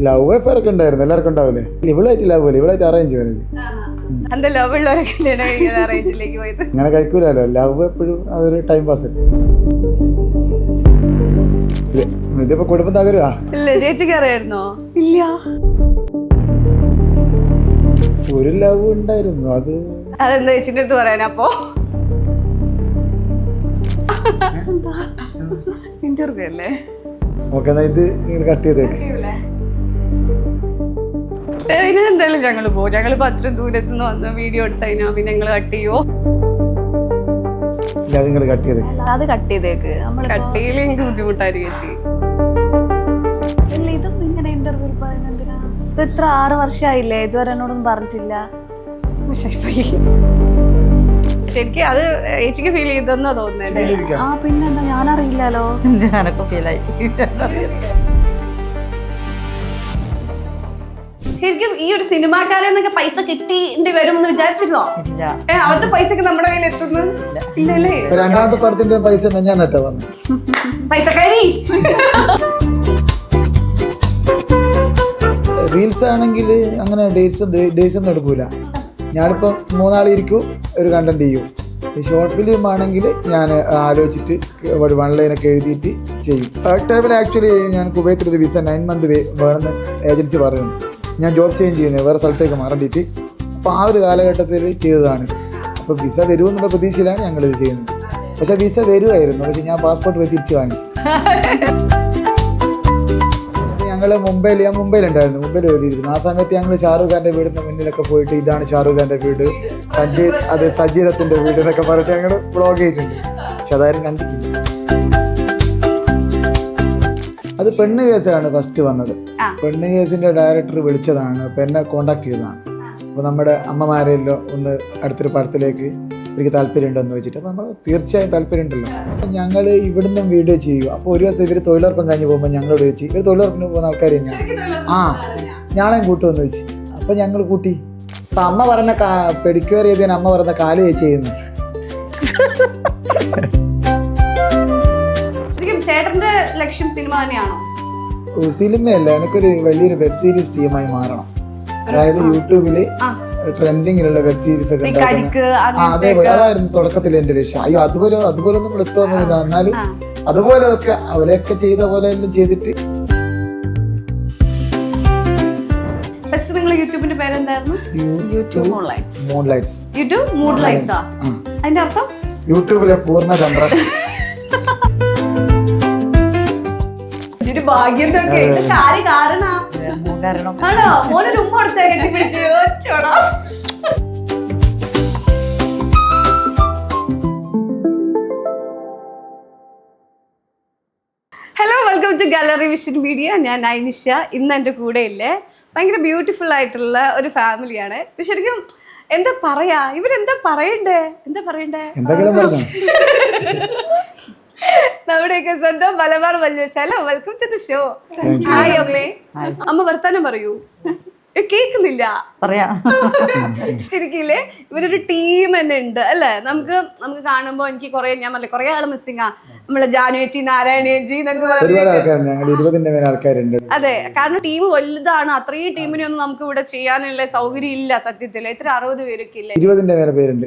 Love affair ഒക്കെ ഉണ്ടായിരുന്നു, എല്ലാവർക്കും ഉണ്ടാവില്ലേ? ഇവളായിട്ട് ലവ് അല്ലേ, ഇവളായിട്ട് അറേഞ്ച് മാരേജ്. അങ്ങനെ കഴിക്കൂലോ, ലവ് എപ്പോഴും അതൊരു ടൈം പാസ് അല്ലേ. ഇതിപ്പോ കുടുംബം തകരുവാ. ചേച്ചിക്ക് അറിയായിരുന്നോ? ഇല്ല. ഒരു ലവ് ഉണ്ടായിരുന്നു, അതെന്താ ചേച്ചിന്റെ അടുത്ത് പറയാൻ? അപ്പൊ ഇന്റർവ്യൂ അല്ലേ? ഓക്കെ, എന്നാ ഇത് കട്ട് ചെയ്തേക്ക്. എന്തായാലും ഞങ്ങള് പോകും. ഞങ്ങളിപ്പോ അത്ര ദൂരത്തുനിന്ന് വന്ന് വീഡിയോ എടുത്തതിനാ പിന്നെ ഞങ്ങള് കട്ട് ചെയ്യോ? നിങ്ങൾ കട്ട് ചെയ്തേക്ക്. അത് കട്ട് ചെയ്തേക്ക്. കട്ട് ചെയ്യല് എനിക്ക് ബുദ്ധിമുട്ടായിരിക്കും ചേച്ചി. ഇതൊന്നും ഇങ്ങനെ ഇന്റർവ്യൂ പറയുന്നത് എന്തിനാ? ഇപ്പൊ എത്ര 6 വർഷമായില്ലേ, ഇതുവരെ എന്നോടൊന്നും പറഞ്ഞിട്ടില്ല. ശരിക്കും അത് ചേച്ചിക്ക് ഫീൽ ചെയ്തെന്നാ തോന്നുന്നേ. ആ പിന്നെന്താ, ഞാനറിയില്ലല്ലോ. ഞാനൊക്കെ ഫീലായി. ശരിക്കും ഈ ഒരു സിനിമാക്കാരെ എന്നൊക്കെ പൈസ കിട്ടി വരും എന്ന് വിചാരിച്ചിരുന്നോ? അവരുടെ പൈസക്ക് നമ്മുടെ കയ്യിൽ എത്തുന്നു ഇല്ലല്ലേ? രണ്ടാമത്തെ പടത്തിന്റെ പൈസ ഞാൻ നെറ്റാ വന്നു. പൈസക്കാരി റീൽസ് ആണെങ്കിൽ അങ്ങനെ ഡേറ്റ്സ് ഒന്നും എടുക്കൂല. ഞാനിപ്പോ 3 നാൾ ഇരിക്കും, ഒരു കണ്ടന്റ് ചെയ്യും. ഷോർട്ട് ഫിലിം ആണെങ്കിൽ ഞാൻ ആലോചിച്ചിട്ട് 1 ലൈനൊക്കെ എഴുതിയിട്ട് ചെയ്യും. ടൈമിൽ ആക്ച്വലി ഞാൻ കുവൈത്തിലൊരു വിസ 9 മന്ത് വേണമെന്ന് ഏജൻസി പറയുന്നു. ഞാൻ ജോബ് ചേഞ്ച് ചെയ്യുന്നത്, വേറെ സ്ഥലത്തേക്ക് മാറേണ്ടിയിട്ട്. അപ്പോൾ ആ ഒരു കാലഘട്ടത്തിൽ ചെയ്തതാണ്. അപ്പോൾ വിസ വരുമെന്നുള്ള പ്രതീക്ഷയിലാണ് ഞങ്ങളിത് ചെയ്യുന്നത്. പക്ഷേ വിസ വരുമായിരുന്നു, പക്ഷേ ഞാൻ പാസ്പോർട്ട് പോയി തിരിച്ച് വാങ്ങിച്ചു. ഞങ്ങൾ മുംബൈയിലുണ്ടായിരുന്നു, മുംബൈയിൽ ജോലിയിരുന്നു. ആ സമയത്ത് ഞങ്ങൾ ഷാറൂഖ് ഖാൻ്റെ വീടിൻ്റെ മുന്നിലൊക്കെ പോയിട്ട് ഇതാണ് ഷാറൂഖ് ഖാൻ്റെ വീട്, സജീറത്തിൻ്റെ വീട് എന്നൊക്കെ പറഞ്ഞിട്ട് ഞങ്ങൾ വ്ളോഗ് ചെയ്തിട്ടുണ്ട്. പക്ഷെ അതാരും കണ്ടിട്ടില്ല. അത് പെണ്ണ് കേസാണ് ഫസ്റ്റ് വന്നത്. പെണ്ണ് കേസിൻ്റെ ഡയറക്ടർ വിളിച്ചതാണ്, അപ്പോൾ എന്നെ കോണ്ടാക്ട് ചെയ്തതാണ്. അപ്പോൾ നമ്മുടെ അമ്മമാരെല്ലോ ഒന്ന് അടുത്തൊരു പടത്തിലേക്ക് എനിക്ക് താല്പര്യമുണ്ടെന്ന് വെച്ചിട്ട്. അപ്പോൾ നമ്മൾ തീർച്ചയായും താല്പര്യമുണ്ടല്ലോ. അപ്പം ഞങ്ങൾ ഇവിടുന്ന് വീഡിയോ ചെയ്യും. അപ്പോൾ ഒരു ദിവസം ഇവർ തൊഴിലുറപ്പം കഴിഞ്ഞ് പോകുമ്പോൾ ഞങ്ങളോട് ചോദിച്ചു, ഇവർ തൊഴിലുറപ്പിന് പോകുന്ന ആൾക്കാർ ഞാളെയും കൂട്ടുമെന്ന് ചോദിച്ചു. അപ്പോൾ ഞങ്ങൾ കൂട്ടി. അപ്പം അമ്മ പറഞ്ഞ പെഡിക്യൂർ ചെയ്തതിന് അമ്മ പറഞ്ഞ കാല് വെച്ച് ചെയ്യുന്നു. ചേട്ടന്റെ ലക്ഷ്യം സിനിമ തന്നെയാണോ? സിനിമയല്ല, എനിക്കൊരു വലിയൊരു വെബ് സീരീസ് ടീമായി മാറണം. അതായത് യൂട്യൂബില് ട്രെൻഡിങ്ങിലുള്ള വെബ് സീരീസ് ഒക്കെ അതേപോലെ അതായിരുന്നു തുടക്കത്തിൽ എന്റെ ലക്ഷ്യം. അയ്യോ അതുപോലെ ഒന്നും എത്തുന്നില്ല, എന്നാലും അതുപോലെയൊക്കെ അവരെയൊക്കെ ചെയ്ത പോലെ എല്ലാം ചെയ്തിട്ട്. യൂട്യൂബിന്റെ പേരെന്തായിരുന്നു? യൂട്യൂബ് മൂൺലൈറ്റ്സ്. യൂട്യൂബ് മൂൺലൈറ്റ്സ്. അതിന്റെ അർത്ഥം യൂട്യൂബിലെ പൂർണ്ണചന്ദ്രൻ. ഒരു ഭാഗ്യം കാരണം ആണോ? മോനൊരു ഉമ്മ കൊടുത്താ കെട്ടിപ്പിടിച്ച് ചോടാ. Hello, welcome to Gallery Vision Media. ഞാൻ നൈനിഷ. ഇന്ന് എൻ്റെ കൂടെ ഇല്ലേ ഭയങ്കര ബ്യൂട്ടിഫുൾ ആയിട്ടുള്ള ഒരു ഫാമിലിയാണ്. ശരിക്കും എന്താ പറയാ, ഇവരെന്താ പറയണ്ടേ? നമ്മുടെയൊക്കെ സ്വന്തം Malabar values. Hello, welcome to the show. Hi അമ്മേ. അമ്മ വർത്താനം പറയൂ. കേൾക്കുന്നില്ല. ശരിക്കില്ലേ ഇവരൊരു ടീം തന്നെ ഉണ്ട് അല്ലേ? നമുക്ക് കാണുമ്പോ എനിക്ക് ഞാൻ പറഞ്ഞില്ലേ കുറെ ആള് മിസ്സിംഗ്. നമ്മളെ ജാനുവേച്ചി, നാരായണേച്ചി എന്നൊക്കെ അതെ, കാരണം ടീം വലുതാണ്. അത്രയും ടീമിനെ ഒന്നും നമുക്ക് ഇവിടെ ചെയ്യാനുള്ള സൗകര്യം ഇല്ല സത്യത്തിൽ. എത്ര 60 പേരൊക്കെ ഇല്ലേ? 20 പേരുണ്ട്.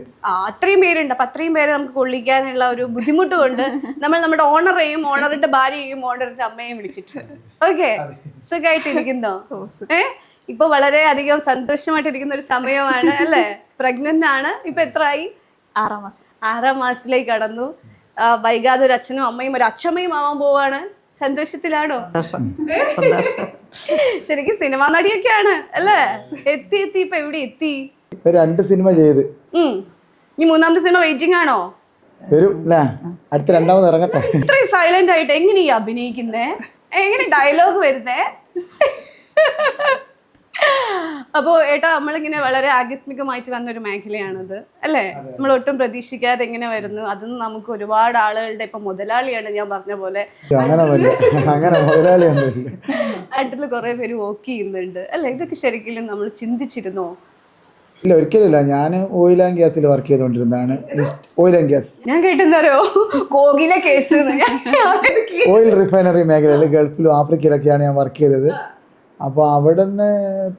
അത്രയും പേരുണ്ട്. അപ്പൊ അത്രയും പേരെ നമുക്ക് കൊള്ളിക്കാനുള്ള ഒരു ബുദ്ധിമുട്ട് കൊണ്ട് നമ്മൾ നമ്മുടെ ഓണറെയും ഓണറിന്റെ ഭാര്യയെയും ഓണറിന്റെ അമ്മയെയും വിളിച്ചിട്ടുണ്ട്. ഓക്കെ, സുഖമായിട്ടിരിക്കുന്നോ? ഇപ്പൊ വളരെ അധികം സന്തോഷമായിട്ടിരിക്കുന്ന ഒരു സമയമാണ് അല്ലേ? പ്രഗ്നന്റ് ആണ്. ഇപ്പൊ എത്രയായി? 6 മാസത്തിലേക്ക് കടന്നു. വൈകാതെ ഒരു അച്ഛനും അമ്മയും ഒരു അച്ഛമ്മയും ആവാൻ പോവാണ്. സന്തോഷത്തിലാണോ? ശരിക്കും സിനിമാ നടിയൊക്കെയാണ് അല്ലേ? എത്തി ഇപ്പൊ എവിടെ എത്തി? 2 സിനിമ ചെയ്ത്. ഇനി 3ാമത്തെ സിനിമ വെയിറ്റിംഗ് ആണോ? അടുത്ത 2ാമത് ഇറങ്ങട്ടെ. ഇത്രയും സൈലന്റ് ആയിട്ട് എങ്ങനെയാ അഭിനയിക്കുന്നേ? എങ്ങനെ ഡയലോഗ് വരുന്നേ? അപ്പോ ഏട്ടാ, നമ്മളിങ്ങനെ വളരെ ആകസ്മികമായിട്ട് വന്നൊരു മേഖലയാണത് അല്ലേ? നമ്മൾ ഒട്ടും പ്രതീക്ഷിക്കാതെ എങ്ങനെ വരുന്നു. അതൊന്നും നമുക്ക് ഒരുപാട് ആളുകളുടെ ഇപ്പൊ മുതലാളിയാണ് ഞാൻ പറഞ്ഞ പോലെ. നാട്ടില് കുറെ പേര് വർക്ക് ചെയ്യുന്നുണ്ട് അല്ലെ? ഇതൊക്കെ ശരിക്കും നമ്മൾ ചിന്തിച്ചിരുന്നോ? ഇല്ല, ഒരിക്കലില്ല. ഞാൻ ഓയിൽ ആൻഡ് ഗ്യാസിൽ വർക്ക് ചെയ്തുകൊണ്ടിരുന്നതാണ്. ഓയിൽ ആൻഡ് ഗ്യാസ് ഞാൻ കേട്ടെന്താരോ കോകില കേസ്. ഓയിൽ റിഫൈനറി മേഖലയിൽ ഗൾഫിലും ആഫ്രിക്കയിലൊക്കെയാണ് ഞാൻ വർക്ക് ചെയ്തത്. അപ്പോൾ അവിടുന്ന്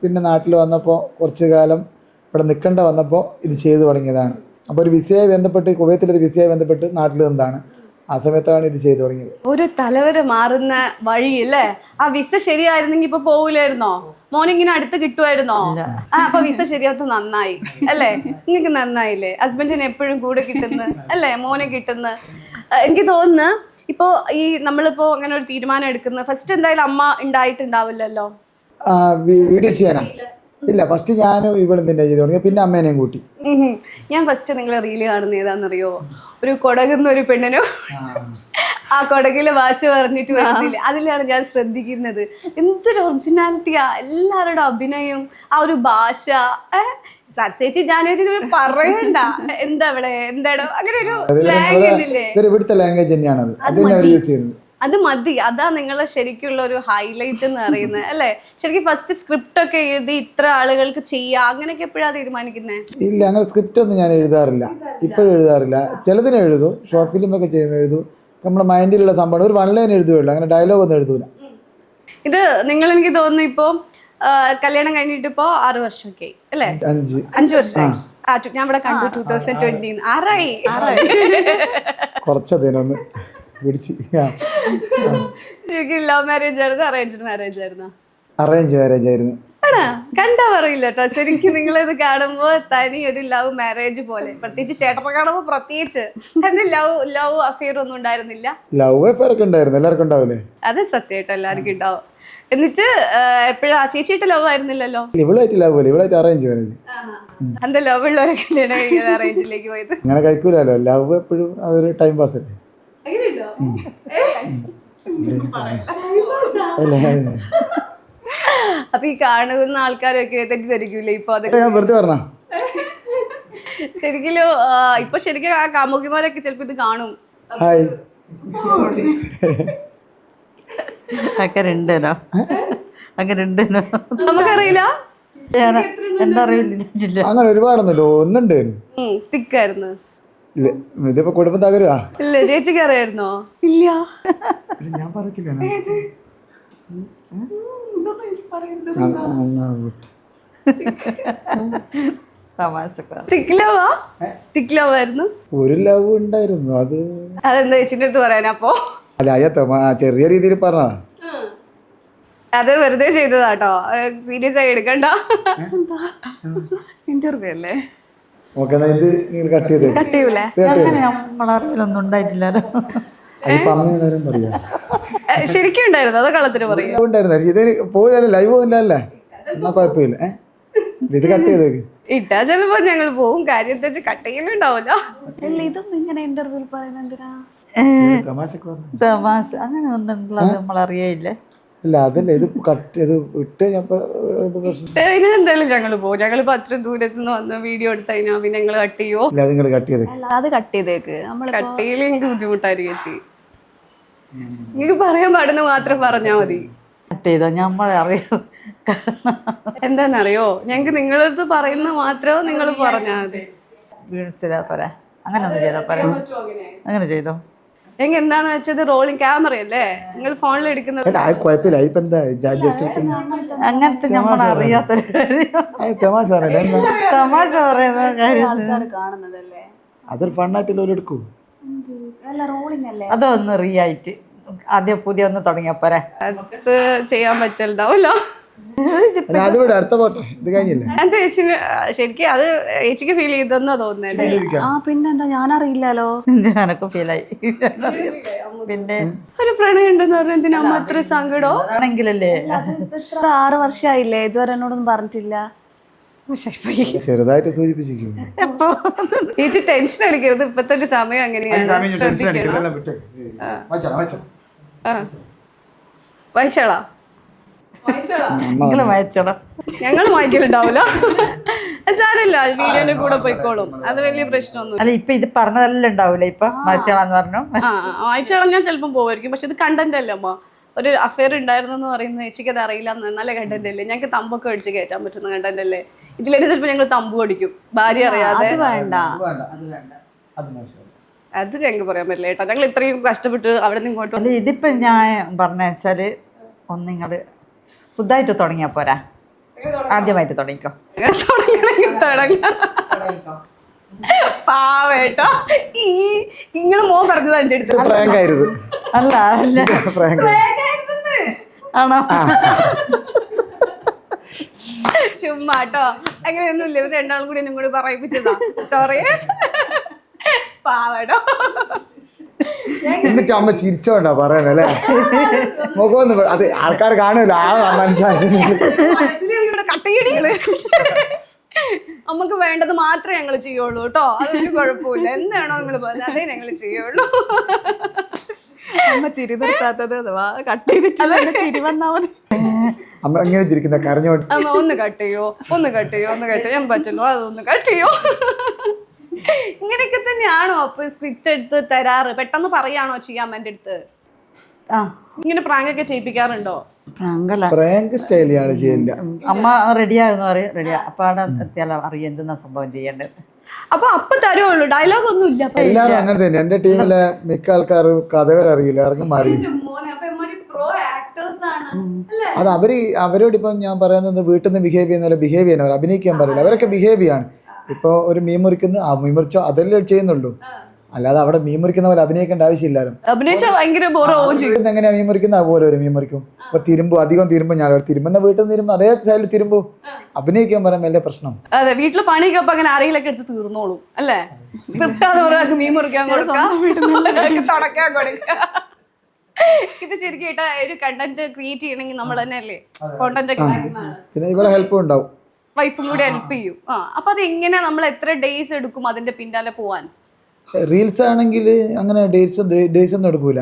പിന്നെ നാട്ടിൽ വന്നപ്പോൾ കുറച്ച് കാലം ഇവിടെ നിൽക്കേണ്ട വന്നപ്പോൾ ഇത് ചെയ്തു തുടങ്ങിയതാണ്. അപ്പോൾ ഒരു വിസയായി ബന്ധപ്പെട്ട് കുവൈത്തിലൊരു വിസയായി ബന്ധപ്പെട്ട് നാട്ടിൽ നിന്നാണ് ആ സമയത്താണ് ഇത് ചെയ്തു തുടങ്ങിയത്. ഒരു തലവരെ മാറുന്ന വഴി അല്ലേ? ആ വിസ ശരിയായിരുന്നെങ്കിൽ ഇപ്പൊ പോവില്ലായിരുന്നോ? മോനിങ്ങനെ അടുത്ത് കിട്ടുമായിരുന്നോ? അപ്പൊ വിസ ശരിയാത്ത നന്നായി അല്ലേ? നിങ്ങൾക്ക് നന്നായില്ലേ? ഹസ്ബൻഡിന് എപ്പോഴും കൂടെ കിട്ടുന്ന അല്ലേ? മോനെ കിട്ടുന്ന. എനിക്ക് തോന്നുന്നു ഇപ്പോ ഈ നമ്മളിപ്പോ അങ്ങനെ ഒരു തീരുമാനം എടുക്കുന്നത് ഫസ്റ്റ് എന്തായാലും അമ്മ ഉണ്ടായിട്ടുണ്ടാവില്ലല്ലോ. വീഡിയോ ചെയ്യാനാ? ഇല്ല, ഫസ്റ്റ് ഞാനും ഇവിടെ തന്നെ ചെയ്തു തുടങ്ങി, പിന്നെ അമ്മേനെയും കൂട്ടി. ഞാൻ ഫസ്റ്റ് നിങ്ങളെ റീല് കാണുന്ന ഏതാണെന്നറിയോ? ഒരു കൊടകുന്ന ഒരു പെണ്ണിനോ ആ കൊടകിലെ ഭാഷ പറഞ്ഞിട്ട് വരുന്നില്ല, അതിലാണ് ഞാൻ ശ്രദ്ധിക്കുന്നത്. എന്തൊരു ഒറിജിനാലിറ്റിയാ എല്ലാവരുടെ അഭിനയം, ആ ഒരു ഭാഷ. സർസേച്ചി ജാനുവരി പറയണ്ട, എന്താ ഇവിടെ എന്താടോ അങ്ങനെ ഒരു സ്ലാങ് ഇല്ലേ? ഇവിടുത്തെ ലാംഗ്വേജ് തന്നെയാണത്, അതിനെ അവർ യൂസ് ചെയ്യുന്നത്. അത് മതി, അതാ നിങ്ങളെ ശരിക്കുള്ള ഒരു ഹൈലൈറ്റ് എന്ന് പറയുന്നത് അല്ലേ? ശരിക്കും ഫസ്റ്റ് സ്ക്രിപ്റ്റ് ഒക്കെ എഴുതി ഇത്ര ആളുകൾക്ക് ചെയ്യാ അങ്ങനെയൊക്കെ എപ്പോഴാ തീരുമാനിക്കുന്നത്? ഇല്ല, അങ്ങനെ സ്ക്രിപ്റ്റ് ഒന്നും ഞാൻ എഴുതാറില്ല, ഇപ്പോഴും എഴുതാറില്ല. ചിലതിനെ എഴുതും, ഷോർട്ട് ഫിലിം ഒക്കെ ചെയ്യുമ്പോൾ എഴുതും. നമ്മുടെ മൈൻഡിലുള്ള സംഭവം ഒരു 1 ലൈൻ എഴുതുകയുള്ളൂ, അങ്ങനെ ഡയലോഗ് ഒന്നും എഴുതൂല. ഇത് നിങ്ങൾ എനിക്ക് തോന്നുന്നു ഇപ്പൊ കല്യാണം കഴിഞ്ഞിട്ട് ഇപ്പോ 6 വർഷമൊക്കെ അല്ലേ? 5 വർഷമായി. ഞാൻ ഇവിടെ കണ്ടു 2020 ആറായി. കുറച്ചതിനൊന്ന് പിടിച്ച്. ലവ് മാരേജ് ആയിരുന്നു അറേഞ്ച്ഡ് മാരേജ് ആയിരുന്നു? അറേഞ്ച് മാരേജ് ആയിരുന്നു. ആണോ? കണ്ടാ പറയില്ല കേട്ടോ. ശരിക്കും നിങ്ങളിത് കാണുമ്പോ തനി ഒരു ലവ് മാരേജ് പോലെ, പ്രത്യേകിച്ച് ചേട്ടനെ കാണുമ്പോ പ്രത്യേകിച്ച്. ലവ് അഫെയർ ഒന്നും ഉണ്ടായിരുന്നില്ല? ലവ് അഫെയർ ഒക്കെ ഉണ്ടായിരുന്നു, എല്ലാവർക്കും ഉണ്ടാവില്ലേ? അത് സത്യമായിട്ട് എല്ലാവർക്കും ഉണ്ടാവും. എന്നിട്ട് എപ്പോഴാ ചേച്ചിയിട്ട് ലവ് ആയിരുന്നില്ലല്ലോ? ഇവളായിട്ട് ലവ് അല്ലേ, ഇവളായിട്ട് അറേഞ്ച് മാരേജ്. എന്താ ലവ് ഉള്ളവരെ കല്യാണം കഴിക്കുന്നത് അറേഞ്ചിലേക്ക് പോയത്? അങ്ങനെ കഴിക്കൂലല്ലോ, ലവ് എപ്പോഴും അതൊരു ടൈം പാസ് അല്ലേ. അപ്പൊ ഈ കാണുന്ന ആൾക്കാരൊക്കെ തെറ്റിദ്ധരിക്കൂലേ ഇപ്പൊ? അതൊക്കെ ഞാൻ വെറുതെ പറഞ്ഞ ശരിക്കും ഇപ്പൊ ശരിക്കും ആ കാമുകിമാരൊക്കെ ചിലപ്പോ ഇത് കാണും. ഹായ്, നമുക്കറിയില്ല, എന്താ അറിയില്ല. അങ്ങനെ ഒരുപാടൊന്നുമില്ല, ഒന്നുണ്ടായിരുന്നു. തിക്കായിരുന്നു. ഇല്ല, ഇതിപ്പോ കുടുംബം തകരുക. ഇല്ല, ചേച്ചിക്ക് അറിയായിരുന്നോ? ഇല്ല, ഞാൻ പറയില്ല. തിക്ക് ലവ് ആയിരുന്നു. ഒരു ലവ് ഉണ്ടായിരുന്നു, അത് അതെന്താ ചേച്ചിന്റെ അടുത്ത് പറയാനാ? അപ്പൊ അല്ല, ചെറിയ രീതിയിൽ പറഞ്ഞതാ. അത് വെറുതെ ചെയ്തതാട്ടോ, സീരിയസ് ആയി എടുക്കണ്ട. ഇന്റർവ്യൂ അല്ലേ? ഓക്കെ, ഇത് നിങ്ങൾ കട്ട് ചെയ്തേ. അങ്ങനെ നമ്മളറിവിലൊന്നും ഉണ്ടായിട്ടില്ലല്ലോ. അമ്മയും പറയാ ശരിക്കും ഉണ്ടായിരുന്നു, അത് കള്ളത്തിന് പറയാം. ഉണ്ടായിരുന്നു, ഇത് പോകില്ലല്ലോ, ലൈവ് പോകില്ലല്ലേ, എന്നാ കുഴപ്പമില്ല. ഇത് കട്ട് ചെയ്തേക്ക്. ഇട്ടാ ചിലപ്പോ ഞങ്ങൾ പോവും, കാര്യം എന്താ വെച്ചാൽ കട്ട് ചെയ്യലുണ്ടാവൂല. ഇതൊന്നും ഇങ്ങനെ ഇന്റർവ്യൂ പറയുന്നത് എന്തിനാ? തമാശ അങ്ങനെ ഒന്നും നമ്മളറിയയില്ലേ. ഇല്ല, അതല്ല, ഇത് കട്ട് ചെയ്ത് ഇട്ട് എന്തായാലും ഞങ്ങൾ പോകും. ഞങ്ങളിപ്പോ അത്ര ദൂരത്ത് നിന്ന് വന്ന് വീഡിയോ എടുത്തതിനാ പിന്നെ ഞങ്ങൾ കട്ട് ചെയ്യോ? നിങ്ങൾ കട്ട് ചെയ്തേ. അത് കട്ട് ചെയ്തേക്ക്. കട്ട് ചെയ്യല് എനിക്ക് ബുദ്ധിമുട്ടായിരിക്കും ചേച്ചി. നിങ്ങൾക്ക് പറയാൻ പാടുന്ന മാത്രം പറഞ്ഞാ മതി. കട്ട് ചെയ്തോ, നമ്മളറിയാം. എന്താന്നറിയോ, ഞങ്ങക്ക് നിങ്ങളുടെ അടുത്ത് പറയുന്ന മാത്രം നിങ്ങൾ പറഞ്ഞാൽ മതി. വീഴ്ച പോരാ, അങ്ങനെ ഒന്നും ചെയ്തോ പോരാ, അങ്ങനെ ചെയ്തോ. ഞങ്ങൾ എന്താന്ന് വെച്ചത് റോളിങ് ക്യാമറ അല്ലേ, നിങ്ങൾ ഫോണിൽ എടുക്കുന്നത്. കുഴപ്പമില്ല, ഇപ്പൊ എന്താ അങ്ങനത്തെ നമ്മളറിയാത്ത തമാശ തമാശ പറയുന്ന കാര്യം കാണുന്നതല്ലേ, അതൊരു ഫണ്ണായിട്ടല്ലോ എടുക്കൂ. റോളിംഗ് അല്ലേ? അതൊന്ന് റിയായിട്ട് ആദ്യം പുതിയ ഒന്ന് തുടങ്ങിയ പോരാ. അത് ചെയ്യാൻ പറ്റുണ്ടാവല്ലോ. അതുകൂടെ അടുത്ത പോട്ടെ, ഇത് കഴിഞ്ഞില്ലേ? എന്താ ചേച്ചിന് ശരിക്കും അത് ചേച്ചിക്ക് ഫീൽ ചെയ്തെന്നാ തോന്നുന്നല്ലേ? പിന്നെന്താ, ഞാനറിയില്ലല്ലോ. ഞാനൊക്കെ ഫീലായി. പിന്നെ ഒരു പ്രണയം ഉണ്ടെന്ന് പറഞ്ഞ എന്തിനാ അമ്മ അത്ര സങ്കടോ? അതാണെങ്കിലല്ലേ 6 വർഷമായില്ലേ, ഇതുവരെ എന്നോടൊന്നും പറഞ്ഞിട്ടില്ല. ചെറുതായിട്ട് സൂചിപ്പിച്ചിരിക്കും. ചേച്ചി ടെൻഷൻ അടിക്കരുത്, ഇപ്പത്തെ ഒരു സമയം അങ്ങനെയാണ്. വായിച്ചോളാ, നിങ്ങള് വായിച്ചോളാം. ഞങ്ങൾ വായിക്കലുണ്ടാവൂല. സാരമില്ല, വീഡിയോന്റെ കൂടെ പോയിക്കോളും, അത് വലിയ പ്രശ്നമൊന്നും. അല്ല, ഇപ്പൊ ഇത് പറഞ്ഞതെല്ലാം ഉണ്ടാവൂലേ ഇപ്പൊ വായിച്ചോളാന്ന് പറഞ്ഞു. വായിച്ചോളാം, ഞാൻ ചിലപ്പം പോവായിരിക്കും. പക്ഷെ ഇത് കണ്ടന്റ് അല്ലേ അമ്മ? ഒരു അഫെയർ ഉണ്ടായിരുന്നു എന്ന് പറയുന്നത് ചേച്ചിക്ക് അത് അറിയില്ല എന്ന് നല്ല കണ്ടന്റ് അല്ലേ? ഞങ്ങൾക്ക് തമ്പൊക്കെ അടിച്ച് കയറ്റാൻ പറ്റുന്ന കണ്ടന്റ് അല്ലേ? ഇതിലേക്ക് ചിലപ്പോൾ ഞങ്ങൾ തമ്പു അടിക്കും, ഭാര്യ അറിയാതെ. വേണ്ട, അത് ഞങ്ങൾക്ക് പറയാൻ പറ്റില്ല കേട്ടോ. ഞങ്ങൾ ഇത്രയും കഷ്ടപ്പെട്ട് അവിടെ നിന്ന് ഇങ്ങോട്ട്. അല്ല, ഇതിപ്പോ ഞാൻ പറഞ്ഞ വെച്ചാല് ഒന്നിങ്ങള് പുതുതായിട്ട് തുടങ്ങിയാ പോരാ, ആദ്യമായിട്ട് തുടങ്ങിക്കോ. പാവേട്ടോ, ഈ ഇങ്ങനെ മോൻ പറഞ്ഞതാ എന്റെ അടുത്ത്. പ്രാങ്ക് ആയിരുന്നു. അല്ല അല്ല പ്രാങ്ക് ആണോ? ചുമ്മാട്ടോ, അങ്ങനെയൊന്നുമില്ല. ഇവർ രണ്ടാളും കൂടി എന്നും കൂടി പറയിപ്പിച്ചതാ. സോറി പാവേട്ടോ. എന്നിട്ട് അമ്മ ചിരിച്ചോണ്ടാ പറയുന്നല്ലേ? മുഖമൊന്ന് അത് ആൾക്കാർ കാണൂല, കട്ടയടികള്. നമുക്ക് വേണ്ടത് മാത്രമേ ഞങ്ങൾ ചെയ്യുള്ളൂ കേട്ടോ, അതൊരു കുഴപ്പമില്ല. എന്താണോ നിങ്ങൾ പറഞ്ഞത് അതേ ഞങ്ങൾ ചെയ്യുള്ളൂ. അമ്മ ചിരി നിർത്താത്തത് അഥവാ കട്ട് ചെയ്തിട്ട് ചിരി വന്നാ മതി. അമ്മ എങ്ങനെ ചിരിക്കുന്ന കരഞ്ഞോട്ട്. അമ്മ ഒന്ന് കട്ട് ചെയ്യോ, ഒന്ന് കട്ട് ചെയ്യോ, ഒന്ന് കട്ട് ചെയ്യാൻ പറ്റുള്ളൂ, അതൊന്ന് കട്ട് ചെയ്യോ. ഇങ്ങനെയൊക്കെ തന്നെയാണോ അപ്പൊ സ്ക്രിപ്റ്റ് എടുത്ത് തരാറ്? പെട്ടെന്ന് പറയാണോ ചെയ്യാൻ എൻ്റെ അടുത്ത്? ആ ഇങ്ങനെ പ്രാങ്ക് ഒക്കെ ചെയ്യിപ്പിക്കാറുണ്ടോ? പ്രാങ്കല്ല, പ്രാങ്ക് സ്റ്റൈലാണ് ചെയ്യില്ല. അമ്മ റെഡിയാകുന്നു പറയും, റെഡിയാ. അപ്പൊ അവിടെ എത്തിയാലോ അറിയാം എന്തെന്നാ സംഭവം ചെയ്യേണ്ടത്. അപ്പൊ തരുള്ളൂ, ഡയലോഗ് ഒന്നും ഇല്ല. എല്ലാരും അങ്ങനെ തന്നെ. എന്റെ ടീമിലെ മിക്ക ആൾക്കാരും കഥകൾ അറിയില്ല, ഇറങ്ങി മാറി. അത് അവരോട് ഇപ്പം ഞാൻ പറയുന്നത് വീട്ടിൽ നിന്ന് ബിഹേവ് ചെയ്യുന്ന പോലെ ബിഹേവ് ചെയ്യുന്നവർ, അഭിനയിക്കാൻ പറയില്ല. അവരൊക്കെ ബിഹേവ് ചെയ്യാണ്. ഇപ്പോൾ ഒരു മീൻ മുറിക്കുന്നു, ആ മീൻ മുറിച്ചോ അതല്ലേ ചെയ്യുന്നുള്ളൂ. അല്ലാതെ അവിടെ മീൻ മുറിക്കുന്ന പോലെ അഭിനയിക്കേണ്ട ആവശ്യമില്ലായിരുന്നു. അഭിനയിച്ചാൽ ഭയങ്കര ബോറാവും ചെയ്യും. എങ്ങനെയാ മീൻ മുറിക്കുന്നത് അതുപോലെ ഒരു മീൻ മുറിക്കും. അപ്പൊ തിരുമ്പും, അധികം തിരുമ്പും. ഞാൻ തിരുമ്പുന്ന വീട്ടിൽ നിന്ന് തിരുമ്പും, അതേ സൈഡിൽ തിരുമ്പും. അഭിനയിക്കാൻ പറയാൻ വലിയ പ്രശ്നം. അതെ, വീട്ടില് പണിയൊക്കെ അപ്പൊ അങ്ങനെ ആരെങ്കിലൊക്കെ എടുത്ത് തീർന്നോളും അല്ലേ? സ്ക്രിപ്റ്റാന്ന് ഒരാൾക്ക് മീൻ മുറിക്കാൻ കൊടുക്കാം, തുടക്കാൻ കൊടുക്കാം. ഇത് ശരിക്കും കേട്ടാ ഒരു കണ്ടന്റ് ക്രിയേറ്റ് ചെയ്യണമെങ്കിൽ നമ്മൾ തന്നെ അല്ലേ കോണ്ടന്റ് ഒക്കെ ഉണ്ടാക്കുന്നതാണ്. പിന്നെ ഇവിടെ ഹെൽപ്പും ഉണ്ടാവും, വൈഫും കൂടി ഹെൽപ്പ് ചെയ്യും. അപ്പൊ അത് എങ്ങനെയാ, നമ്മൾ എത്ര ഡേയ്സ് എടുക്കും അതിന്റെ പിന്നാലെ പോവാൻ? റീൽസ് ആണെങ്കിൽ അങ്ങനെ ഡേയ്സ് ഒന്നും എടുക്കൂല.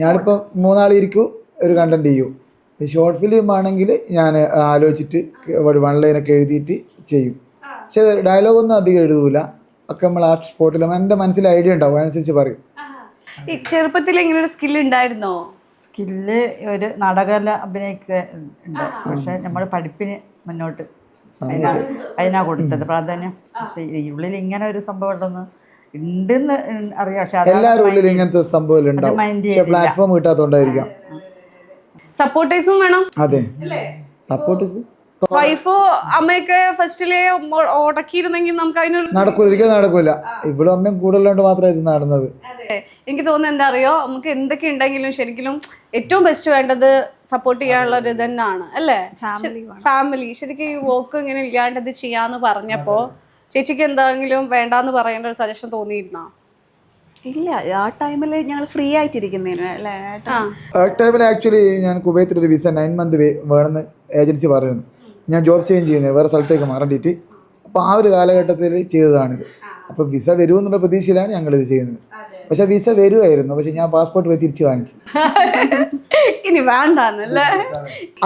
ഞാനിപ്പോൾ 3 നാൾ ഇരിക്കും, ഒരു കണ്ടന്റ് ചെയ്യും. ഷോർട്ട് ഫിലിം ആണെങ്കിൽ ഞാൻ ആലോചിച്ചിട്ട് 1 ലൈനൊക്കെ എഴുതിയിട്ട് ചെയ്യും. പക്ഷെ ഡയലോഗൊന്നും അധികം എഴുതൂല, ഒക്കെ നമ്മൾ ആ സ്പോട്ടിൽ എൻ്റെ മനസ്സിൽ ഐഡിയ ഉണ്ടാവും, അതിനനുസരിച്ച് പറയും. ഈ ചെറുപ്പത്തിൽ ഇങ്ങനെ ഒരു സ്കിൽ ഉണ്ടായിരുന്നോ? സ്കില്ല് ഒരു നാടകല അഭിനയിക്കുക ഉണ്ട്, പക്ഷെ നമ്മൾ പഠിപ്പിന് മുന്നോട്ട് അതിനാ കൊടുത്തത് പ്രാധാന്യം. പക്ഷെ ഉള്ളിൽ ഇങ്ങനെ ഒരു സംഭവം ഉണ്ടെന്ന് ഉണ്ടെന്ന് അറിയാം, പക്ഷെ എല്ലാവരും ഉള്ളിൽ ഇങ്ങനത്തെ സംഭവം ഉണ്ടാവും, പക്ഷെ പ്ലാറ്റ്ഫോം കിട്ടാത്തോണ്ടായിരിക്കാം. സപ്പോർട്ടേഴ്സും വേണം. അതെ, സപ്പോർട്ടേഴ്സ്. വൈഫോ അമ്മയൊക്കെ ഫസ്റ്റിലെ ഉടക്കിയിരുന്നെങ്കിൽ നമുക്ക് അതിനൊരു നടക്കൂല, ഒരിക്കലും നടക്കൂല. ഇവിടെ അമ്മയും കൂടുതലുണ്ട് മാത്രമേ ഇത് നടന്നത്. എനിക്ക് തോന്നുന്നത് എന്താ അറിയോ, നമുക്ക് എന്തൊക്കെ ഉണ്ടെങ്കിലും ശരിക്കും ഏറ്റവും ബെസ്റ്റ് വേണ്ടത് സപ്പോർട്ട് ചെയ്യാനുള്ള ഒരു ഇത് തന്നെയാണ് അല്ലേ? ഫാമിലി. ശരിക്കും ഈ വോക്ക് ഇങ്ങനെ ഇല്ലാണ്ട് ഇത് ചെയ്യാന്ന് പറഞ്ഞപ്പോ ചേച്ചിക്ക് എന്തെങ്കിലും വേണ്ടാന്ന് പറയേണ്ട ഒരു സജഷൻ തോന്നിയിരുന്നോ? ഇല്ല, ആ ടൈമിൽ ഞങ്ങൾ ഫ്രീ ആയിട്ടിരിക്കുന്നതിന് അല്ലേ? ആ ടൈമിൽ ആക്ച്വലി ഞാൻ കുവൈത്തിലൊരു വിസ 9 മന്ത് വേണമെന്ന് ഏജൻസി പറയുന്നു. ഞാൻ ജോബ് ചേഞ്ച് ചെയ്യുന്നത് വേറെ സ്ഥലത്തേക്ക് മാറേണ്ടിയിട്ട്. അപ്പോൾ ആ ഒരു കാലഘട്ടത്തിൽ ചെയ്തതാണിത്. അപ്പോൾ വിസ വരുമെന്നുള്ള പ്രതീക്ഷയിലാണ് ഞങ്ങളിത് ചെയ്യുന്നത്. പക്ഷെ വിസ വരുമായിരുന്നു, പക്ഷെ ഞാൻ പാസ്പോർട്ട് പോയി തിരിച്ചു വാങ്ങിച്ചു. ഇനി വേണ്ടല്ലേ?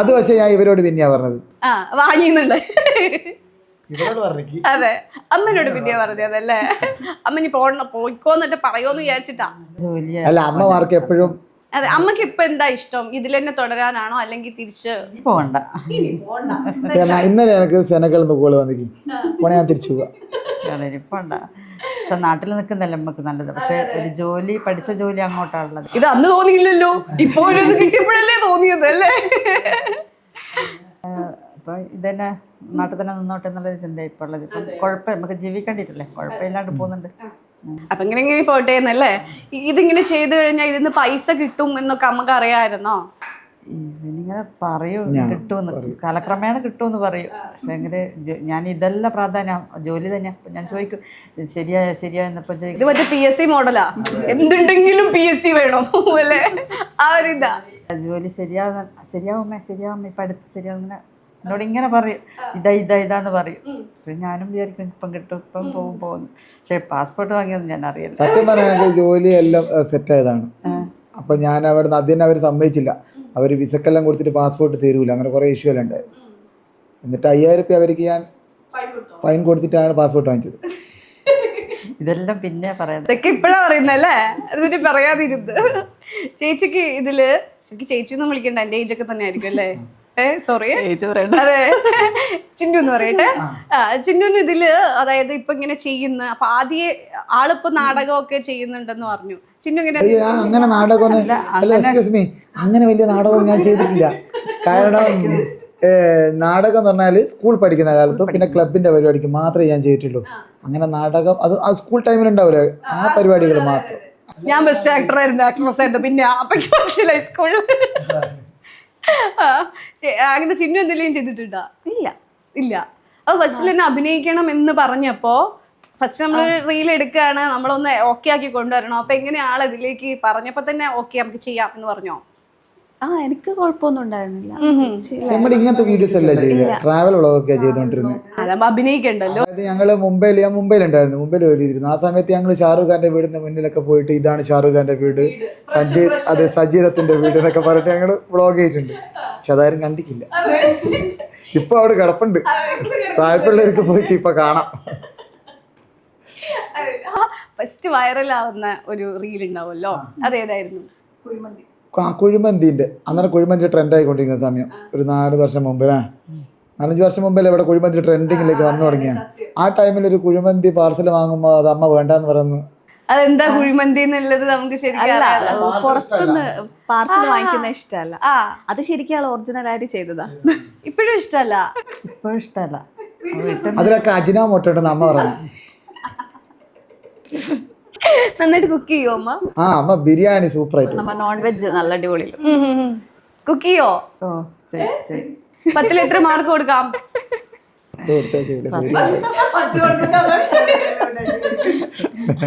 അത് പക്ഷെ ഞാൻ ഇവരോട് പിന്നെയാ പറഞ്ഞത്. വാങ്ങിയുന്നുണ്ട്. ഇവരോട് പറഞ്ഞു. അതെ, അമ്മനോട് പിന്നെയാ പറഞ്ഞത്. അതല്ലേ, അമ്മനി പോയിക്കോന്നിട്ട് പറയോന്ന് വിചാരിച്ചിട്ടാ. അല്ല, അമ്മമാർക്ക് എപ്പോഴും. അതെ, അമ്മക്ക് ഇപ്പൊ എന്താ ഇഷ്ടം? ഇതിൽ തന്നെ തുടരാനാണോ അല്ലെങ്കിൽ തിരിച്ച് പോകണ്ട? ഇന്നലെ എനിക്ക് സെനകളിൽ നിന്ന് കോള് വന്നിരിക്കും, പോണേ ഞാൻ തിരിച്ചു പോവാ. ഇപ്പോണ്ട, പക്ഷെ നാട്ടിൽ നിൽക്കുന്നല്ലേ നമുക്ക് നല്ലത്. പക്ഷെ ഒരു ജോലി, പഠിച്ച ജോലി അങ്ങോട്ടാണുള്ളത്. ഇത് അന്ന് തോന്നിയില്ലല്ലോ, ഇപ്പൊ ഒരു ഇത് കിട്ടിയപ്പോഴല്ലേ തോന്നിയത് അല്ലേ? അപ്പൊ ഇതന്നെ നാട്ടിൽ തന്നെ നിന്നോട്ടെ എന്നുള്ളൊരു ചിന്ത ഇപ്പൊ ഉള്ളത്. ഇപ്പം കുഴപ്പം, നമുക്ക് ജീവിക്കേണ്ടിയിട്ടില്ലേ, കുഴപ്പമില്ലാണ്ട് പോകുന്നുണ്ട്. അപ്പൊ ഇങ്ങനെ പോട്ടെ എന്നല്ലേ? ഇതിങ്ങനെ ചെയ്തു കഴിഞ്ഞാൽ ഇതിന്ന് പൈസ കിട്ടും എന്നൊക്കെ അമ്മക്ക് അറിയാമായിരുന്നോ? ഇവനിങ്ങനെ പറയൂ കിട്ടുമെന്ന്, കാലക്രമേണ കിട്ടുമെന്ന് പറയും. പക്ഷെ എങ്ങനെ ഞാൻ ഇതെല്ലാം പ്രാധാന്യം ജോലി തന്നെ. അപ്പൊ ഞാൻ ചോദിക്കും ശരിയായെന്നപ്പോ ഇത് മറ്റേ PSC മോഡലാ, എന്തുണ്ടെങ്കിലും PSC വേണം അല്ലേ? ആ ഒരു ഇതാ. ജോലി ശരിയാവുമ്മേ ഇപ്പൊ അടുത്ത് ശരിയാവുന്ന എന്നോട് ഇങ്ങനെ പറയും, ഇതാന്ന് പറയും. പിന്നെ ഞാനും വിചാരിക്കും ഇപ്പം കിട്ടും, ഇപ്പം പോകുന്നു. പക്ഷെ പാസ്പോർട്ട് വാങ്ങിയൊന്നും ഞാൻ അറിയില്ല. സത്യം പറയാൻ ജോലി എല്ലാം സെറ്റായതാണ്. അപ്പൊ ഞാൻ അവിടെ നിന്ന് ആദ്യം അവർ സമ്മതിച്ചില്ല. അവർ വിസക്കെല്ലാം കൊടുത്തിട്ട് പാസ്പോർട്ട് തരൂല, അങ്ങനെ കുറേ ഇഷ്യൂ എല്ലാം ഉണ്ടായിരുന്നു. എന്നിട്ട് 5000 രൂപ അവർക്ക് ഞാൻ ഫൈൻ കൊടുത്തിട്ടാണ് പാസ്പോർട്ട് വാങ്ങിച്ചത്. ഇതെല്ലാം പിന്നെ പറയാം, ഇതൊക്കെ ഇപ്പഴാ പറയുന്നല്ലേ, അതിനെ പറയാതിരുന്നത്. ചേച്ചിക്ക് ഇതില് ശരിക്കും ചേച്ചി ഒന്നും വിളിക്കണ്ട, എന്റെ ഏജ് ഒക്കെ തന്നെ ആയിരിക്കും അല്ലേ? സോറി ഏജ് പറയണ്ട. അതെ ചിന്നു എന്ന് പറയട്ടെ. ചിന്നുവിന് ഇതില് അതായത് ഇപ്പൊ ഇങ്ങനെ ചെയ്യുന്ന അപ്പൊ ആദ്യം ആളിപ്പോ നാടകമൊക്കെ ചെയ്യുന്നുണ്ടെന്ന് പറഞ്ഞു. ചിന്നു ഇങ്ങനെ അങ്ങനെ നാടകമൊന്നും അല്ല, എക്സ്ക്യൂസ് മീ, അങ്ങനെ വലിയ നാടകമൊന്നും ഞാൻ ചെയ്തിട്ടില്ല. കാരണം നാടകം എന്ന് പറഞ്ഞാൽ സ്കൂൾ പഠിക്കുന്ന കാലത്തും പിന്നെ ക്ലബിന്റെ പരിപാടിക്ക് മാത്രമേ ഞാൻ ചെയ്തിട്ടുള്ളൂ. അങ്ങനെ നാടകം അത് ആ സ്കൂൾ ടൈമിൽ ഉണ്ടാവില്ല, ആ പരിപാടികൾ മാത്രം. ഞാൻ ബെസ്റ്റ് ആക്ടർ ആയിരുന്നു, ആക്ട്രസ് ആയിരുന്നു. പിന്നെ അപ്പൊ മനസ്സിലായി സ്കൂളിൽ. അങ്ങനെ ചിന്നു എന്തെങ്കിലും ചെയ്തിട്ടുണ്ടോ? ഇല്ല ഇല്ല. അപ്പൊ ഫസ്റ്റിൽ തന്നെ അഭിനയിക്കണം എന്ന് പറഞ്ഞപ്പോ ഫസ്റ്റ് നമ്മൾ റീൽ എടുക്കുകയാണ്, നമ്മളൊന്ന് ഓക്കെ ആക്കി കൊണ്ടുവരണം. അപ്പൊ എങ്ങനെയാണ് ഇതിലേക്ക് പറഞ്ഞപ്പോ തന്നെ ഓക്കെ നമുക്ക് ചെയ്യാം എന്ന് പറഞ്ഞോ? എനിക്ക് കുഴപ്പമൊന്നും ഉണ്ടായിരുന്നില്ല. നമ്മുടെ ഇങ്ങനത്തെ വീഡിയോസ് അല്ലേ ചെയ്ത്, ട്രാവൽ വ്ളോഗൊക്കെ ചെയ്തോണ്ടിരുന്നത്. അതാകുമ്പോ അഭിനയിക്കണ്ടല്ലോ. അതായത് ഞങ്ങള് ഞാൻ മുംബൈയിലുണ്ടായിരുന്നു, മുംബൈയിൽ ജോലി ചെയ്തിരുന്നു. ആ സമയത്ത് ഞങ്ങൾ ഷാറുഖ് ഖാന്റെ വീടിന്റെ മുന്നിലൊക്കെ പോയിട്ട് ഇതാണ് ഷാറുഖ് ഖാന്റെ വീട്, സജീദത്തിന്റെ വീട് എന്നൊക്കെ പറഞ്ഞിട്ട് ഞങ്ങൾ വ്ളോഗ് ചെയ്തിട്ടുണ്ട്. പക്ഷെ അതാരും കണ്ടിട്ടില്ല. ഇപ്പൊ അവിടെ കിടപ്പുണ്ട്, താല്പര്യമുള്ളവർക്ക് പോയിട്ട് ഇപ്പൊ കാണാം. ഫസ്റ്റ് വൈറലാവുന്ന ഒരു റീൽ ഉണ്ടാവുമല്ലോ, അതേതായിരുന്നു? കുഴിമന്തിന്റെ അന്നേരം കുഴിമന്തി ട്രെൻഡ് ആയിക്കൊണ്ടിരിക്കുന്ന സമയം, ഒരു 4 വർഷം മുമ്പ്, 4-5 വർഷം മുമ്പല്ലേ ഇവിടെ കുഴിമന്തി ട്രെൻഡിങ്ങിലേക്ക് വന്നു തുടങ്ങിയ. ആ ടൈമിൽ ഒരു കുഴിമന്തി പാർസൽ വാങ്ങുമ്പോൾ അത് അമ്മ വേണ്ടെന്ന് പറയുന്നു. അതെന്താ കുഴിമന്തി എന്നുള്ളത് നമുക്ക് ശരിക്കും പുറത്തുനിന്ന് പാർസൽ വാങ്ങിക്കുന്ന ഇഷ്ടമല്ല. അത് ശരിക്കും ഒറിജിനൽ ആയിട്ട് ചെയ്തതാ. ഇപ്പോഴും ഇഷ്ടമല്ല. ഇപ്പോഴും ഇഷ്ടമല്ല. അതിലൊക്കെ അജിനാമോട്ടോ ഉണ്ടെന്ന് അമ്മ പറഞ്ഞു. നന്നായിട്ട് കുക്ക് ചെയ്യോ അമ്മ? അമ്മ ബിരിയാണി സൂപ്പർ ആയിട്ട്. നമ്മ നോൺ വെജ് നല്ല അടിപൊളി കുക്ക് ചെയ്യോ? 10-ൽ എത്ര മാർക്ക് കൊടുക്കാം?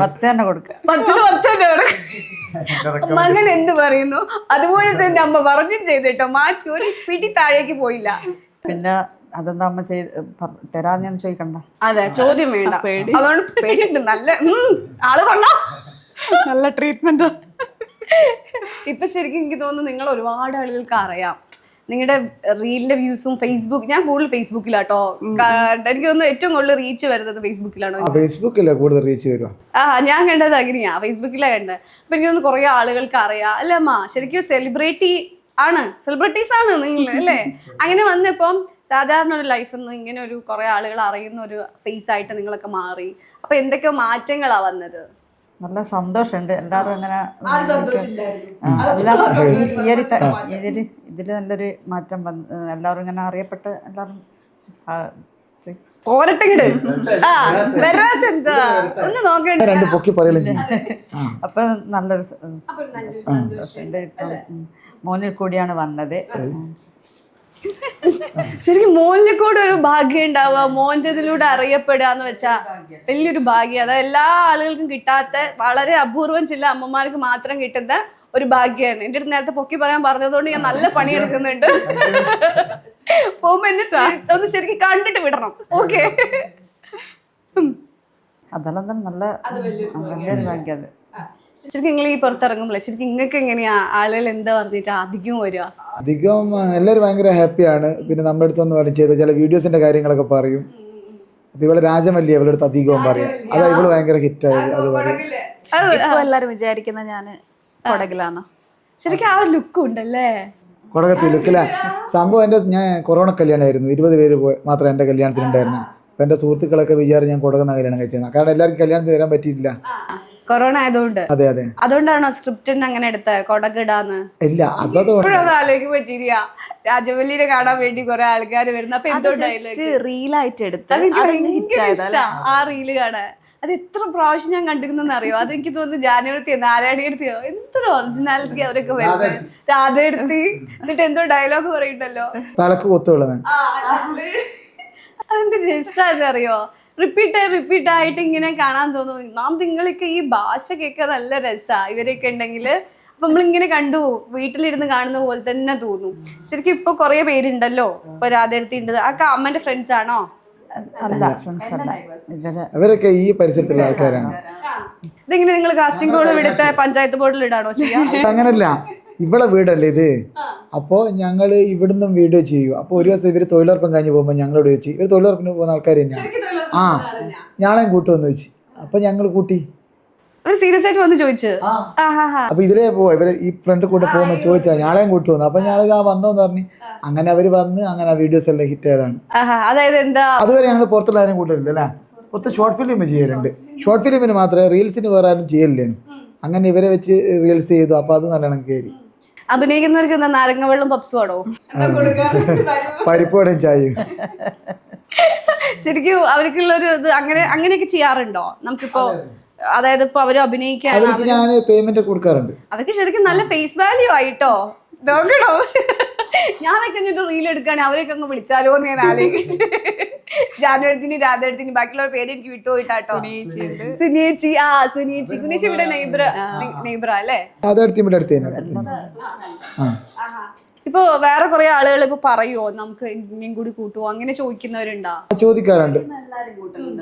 10 തന്നെ കൊടുക്കാം. 10-ൽ 10 തന്നെ കൊടുക്കാം. മകൻ എന്ത് പറയുന്നു അതുപോലെ തന്നെ അമ്മ പറഞ്ഞും ചെയ്തിട്ടോ, മാറ്റി ഒരു പിടി താഴേക്ക് പോയില്ല. പിന്നെ അതെന്താ അമ്മ തരാന്ന് ഞാൻ ചോദിക്കണ്ട. അതെ, ചോദ്യം വേണ്ട. അതുകൊണ്ട് പേടിയുണ്ട്. നല്ല ആള് കൊള്ളാം, നല്ല ട്രീറ്റ്മെന്റ്. ഇപ്പൊ ശരിക്കും എനിക്ക് തോന്നുന്നു നിങ്ങൾ ഒരുപാട് ആളുകൾക്ക് അറിയാം നിങ്ങളുടെ റീലിന്റെ വ്യൂസും. ഫേസ്ബുക്ക്, ഞാൻ കൂടുതൽ ഫേസ്ബുക്കിലാട്ടോ. എനിക്ക് തോന്നുന്നു ഏറ്റവും കൂടുതൽ റീച്ച് വരുന്നത് ഫേസ്ബുക്കിലാണോ? ഫേസ്ബുക്കിലെ കൂടുതൽ റീച്ച് വരുവാ. ഞാൻ കണ്ടത് അങ്ങനെയാ, ഫേസ്ബുക്കിലാണ് കണ്ടത്. അപ്പൊ എനിക്ക് തോന്നുന്നു കുറെ ആളുകൾക്ക് അറിയാം. അല്ലേ അമ്മ? ശരിക്കും സെലിബ്രിറ്റീസ് ആണ് നിങ്ങൾ അല്ലേ? അങ്ങനെ വന്നപ്പം സാധാരണ ഒരു ലൈഫിൽ നിന്ന് ഇങ്ങനെ ഒരു കുറെ ആളുകൾ അറിയുന്ന ഒരു ഫേസ് ആയിട്ട് നിങ്ങളൊക്കെ മാറി. അപ്പൊ എന്തൊക്കെ മാറ്റങ്ങളാ വന്നത്? നല്ല സന്തോഷമുണ്ട്. എല്ലാവരും അങ്ങനെ ഇതില് നല്ലൊരു മാറ്റം വന്ന് എല്ലാവരും ഇങ്ങനെ അറിയപ്പെട്ട് എല്ലാവരും പോരട്ടെങ്കിട് വരാത്തെന്താ ഒന്ന് നോക്കണ്ട. 2 പൊക്കി പറയലും. അപ്പൊ നല്ലൊരു സന്തോഷമുണ്ട്. മോനിൽ കൂടിയാണ് വന്നത്. ശരിക്കും മോനിൽ കൂടെ ഒരു ഭാഗ്യം ഉണ്ടാവുക, മോൻ്റെതിലൂടെ അറിയപ്പെടുക എന്ന് വെച്ചാ വലിയൊരു ഭാഗ്യം. അത് എല്ലാ ആളുകൾക്കും കിട്ടാത്ത, വളരെ അപൂർവം ചില അമ്മമാർക്ക് മാത്രം കിട്ടുന്ന ഒരു ഭാഗ്യമാണ്. എൻ്റെ അടുത്ത് നേരത്തെ പൊക്കി പറയാൻ പറഞ്ഞതുകൊണ്ട് ഞാൻ നല്ല പണിയെടുക്കുന്നുണ്ട്. പോകുമ്പോ എന്നെ ഒന്ന് ശരിക്കും കണ്ടിട്ട് വിടണം. ഓക്കെ, അതെല്ലാം തന്നെ നല്ല വലിയൊരു ഭാഗ്യം. അത് ശരിക്കും നിങ്ങൾ ഈ പുറത്തിറങ്ങുമ്പോഴേ ശരിക്കും നിങ്ങൾക്ക് എങ്ങനെയാ ആളുകൾ എന്താ പറഞ്ഞിട്ട് അധികം വരിക? അധികം എല്ലാവരും ഭയങ്കര ഹാപ്പിയാണ്. പിന്നെ നമ്മുടെ അടുത്തൊന്നും പറയും ചെയ്ത ചില വീഡിയോസിന്റെ കാര്യങ്ങളൊക്കെ പറയും. അപ്പൊ ഇവള് രാജമല്ലി ഇവളുടെ അടുത്ത് അധികവും പറയാം. അതാ ഇവള് ഭയങ്കര ഹിറ്റായത്. അത് പറയും. എല്ലാരും വിചാരിക്കുന്ന ഞാന് കൊടകിലാന്നോ. ശരിക്കും ആ ഒരു ലുക്കും ഉണ്ടല്ലേ കൊടകത്തി ലുക്കില്ല. സംഭവം ഞാൻ കൊറോണ കല്യാണമായിരുന്നു. 20 പേര് മാത്രം എൻ്റെ കല്യാണത്തിനുണ്ടായിരുന്നു. അപ്പൊ എൻ്റെ സുഹൃത്തുക്കളൊക്കെ വിചാരിച്ച് ഞാൻ കൊടകുന്ന കല്യാണം കഴിച്ചത്. കാരണം എല്ലാവർക്കും കല്യാണത്തിന് വരാൻ പറ്റിയിട്ടില്ല, കൊറോണ ആയതുകൊണ്ട്. അതെ അതെ, അതുകൊണ്ടാണോ സ്ക്രിപ്റ്റ് അങ്ങനെ എടുത്ത കൊടകിടാന്ന്? ഇല്ല, ഇപ്പോഴൊന്നും ആലോചിക്കുമ്പോ ശരിയാ. രാജവല്ലിനെ കാണാൻ വേണ്ടി കുറെ ആൾക്കാർ വരുന്നു. അപ്പൊ എന്തോ റീലായിട്ട് എടുത്ത് ആ റീല് കാണാൻ അത് എത്ര പ്രാവശ്യം ഞാൻ കണ്ടിരുന്നെന്ന് അറിയോ? അതെനിക്ക് തോന്നുന്നു ജാനുവരത്തിയോ നാരായണിയെടുത്തിയോ എന്തൊരു ഒറിജിനാലിറ്റി അവരൊക്കെ വരുന്നത്. രാധയെടുത്തി എന്നിട്ട് എന്തോ ഡയലോഗ് പറയണ്ടല്ലോ, തലക്ക് കൊത്തുള്ളത്. അതെന്ത് രസാന്നറിയോ? റിപ്പീറ്റ് ആയിട്ട് ഇങ്ങനെ കാണാൻ തോന്നും. നിങ്ങളൊക്കെ ഈ ഭാഷ കേൾക്കാൻ നല്ല രസാ ഇവരൊക്കെ ഉണ്ടെങ്കില്. അപ്പൊ നമ്മളിങ്ങനെ കണ്ടു വീട്ടിലിരുന്ന് കാണുന്ന പോലെ തന്നെ തോന്നും. ശരിക്കും ഇപ്പൊ കുറെ പേരുണ്ടല്ലോ, ഇപ്പൊ രാധയെടുത്തി ഉണ്ട്. ആ അമ്മന്റെ ഫ്രണ്ട്സ് ആണോ? അല്ല, ഫ്രണ്ട്സ് അല്ല, അവരൊക്കെ ഈ പരിസരത്തുള്ള ആൾക്കാരാണ്. ഇതെങ്ങനെ നിങ്ങൾ കാസ്റ്റിംഗ് കോൾ എടുത്ത പഞ്ചായത്ത് ബോർഡിൽ ഇടാണോ ചെയ്യാ? അങ്ങനല്ല, ഇവളെ വീടല്ലേ ഇത്. അപ്പോൾ ഞങ്ങൾ ഇവിടുന്നും വീഡിയോ ചെയ്യും. അപ്പോൾ ഒരു ദിവസം ഇവർ തൊഴിലുറപ്പം കഴിഞ്ഞ് പോകുമ്പോൾ ഞങ്ങളോട് ചോദിച്ചു, ഇവർ തൊഴിലുറപ്പിന് പോകുന്ന ആൾക്കാർ തന്നെയാണ്. ഞങ്ങളെയും കൂട്ടുമെന്ന് ചോദിച്ചു. അപ്പൊ ഞങ്ങൾ കൂട്ടി. അത് സീരിയസ് ആയിട്ട് വന്ന് ചോദിച്ചു. അപ്പൊ ഇതിലേ പോവാ ഇവര് ഈ ഫ്രണ്ട് കൂടെ പോകുമ്പോ ചോദിച്ചാ ഞാളെയും കൂട്ടുവന്നു. അപ്പൊ ഞാളെ വന്നോന്ന് പറഞ്ഞു. അങ്ങനെ അവര് വന്ന് അങ്ങനെ ആ വീഡിയോസ് എല്ലാം ഹിറ്റ് ആയതാണ്. അതായത് എന്താ അതുവരെ ഞങ്ങൾ പുറത്തുള്ള ആരും കൂട്ടലില്ല അല്ലേ. പുറത്ത് ഷോർട്ട് ഫിലിം ചെയ്യലുണ്ട്. ഷോർട്ട് ഫിലിമിന് മാത്രമേ, റീൽസിന് വേറെ ആരും ചെയ്യലില്ലേനു. അങ്ങനെ ഇവരെ വെച്ച് റീൽസ് ചെയ്തു. അപ്പൊ അത് നല്ലോണം കയറി. അഭിനയിക്കുന്നവർക്ക് എന്താ നാരങ്ങ വെള്ളം പപ്സും ആണോ? പരിപ്പോടും ചായയും. ശരിക്കും അവർക്കുള്ള ഒരു ഇത് അങ്ങനെയൊക്കെ ചെയ്യാറുണ്ടോ? നമുക്കിപ്പോ അതായത് ഇപ്പൊ അവര് അഭിനയിക്കാൻ അവർക്ക് ഞാൻ പേയ്മെന്റ് കൊടുക്കാറുണ്ട്. അതൊക്കെ ശരിക്കും നല്ല ഫേസ് വാല്യൂ ആയിട്ടോ. നോക്കണോ, ഞാനൊക്കെ എന്നിട്ട് റീൽ എടുക്കുകയാണെങ്കിൽ അവരെയൊക്കെ അങ്ങ് വിളിച്ചാലോ എന്ന് ഞാൻ ആലോചിക്കും. ജാനുവരത്തിന് രാധേടത്തിന് ബാക്കിയുള്ള പേര് എനിക്ക് വിട്ടുപോയിട്ടാട്ടോ. സുനിയേച്ചി. സുനിയേച്ചി ഇവിടെ നെയ്ബറ അല്ലേ? അതടുത്ത് ഇവിടെ അടുത്ത് ഇപ്പൊ വേറെ കുറെ ആളുകൾ ഇപ്പൊ പറയുമോ നമുക്ക് ഇനിയും കൂടി കൂട്ടുവോ അങ്ങനെ ചോദിക്കുന്നവരുണ്ടോ? ചോദിക്കാറുണ്ട്.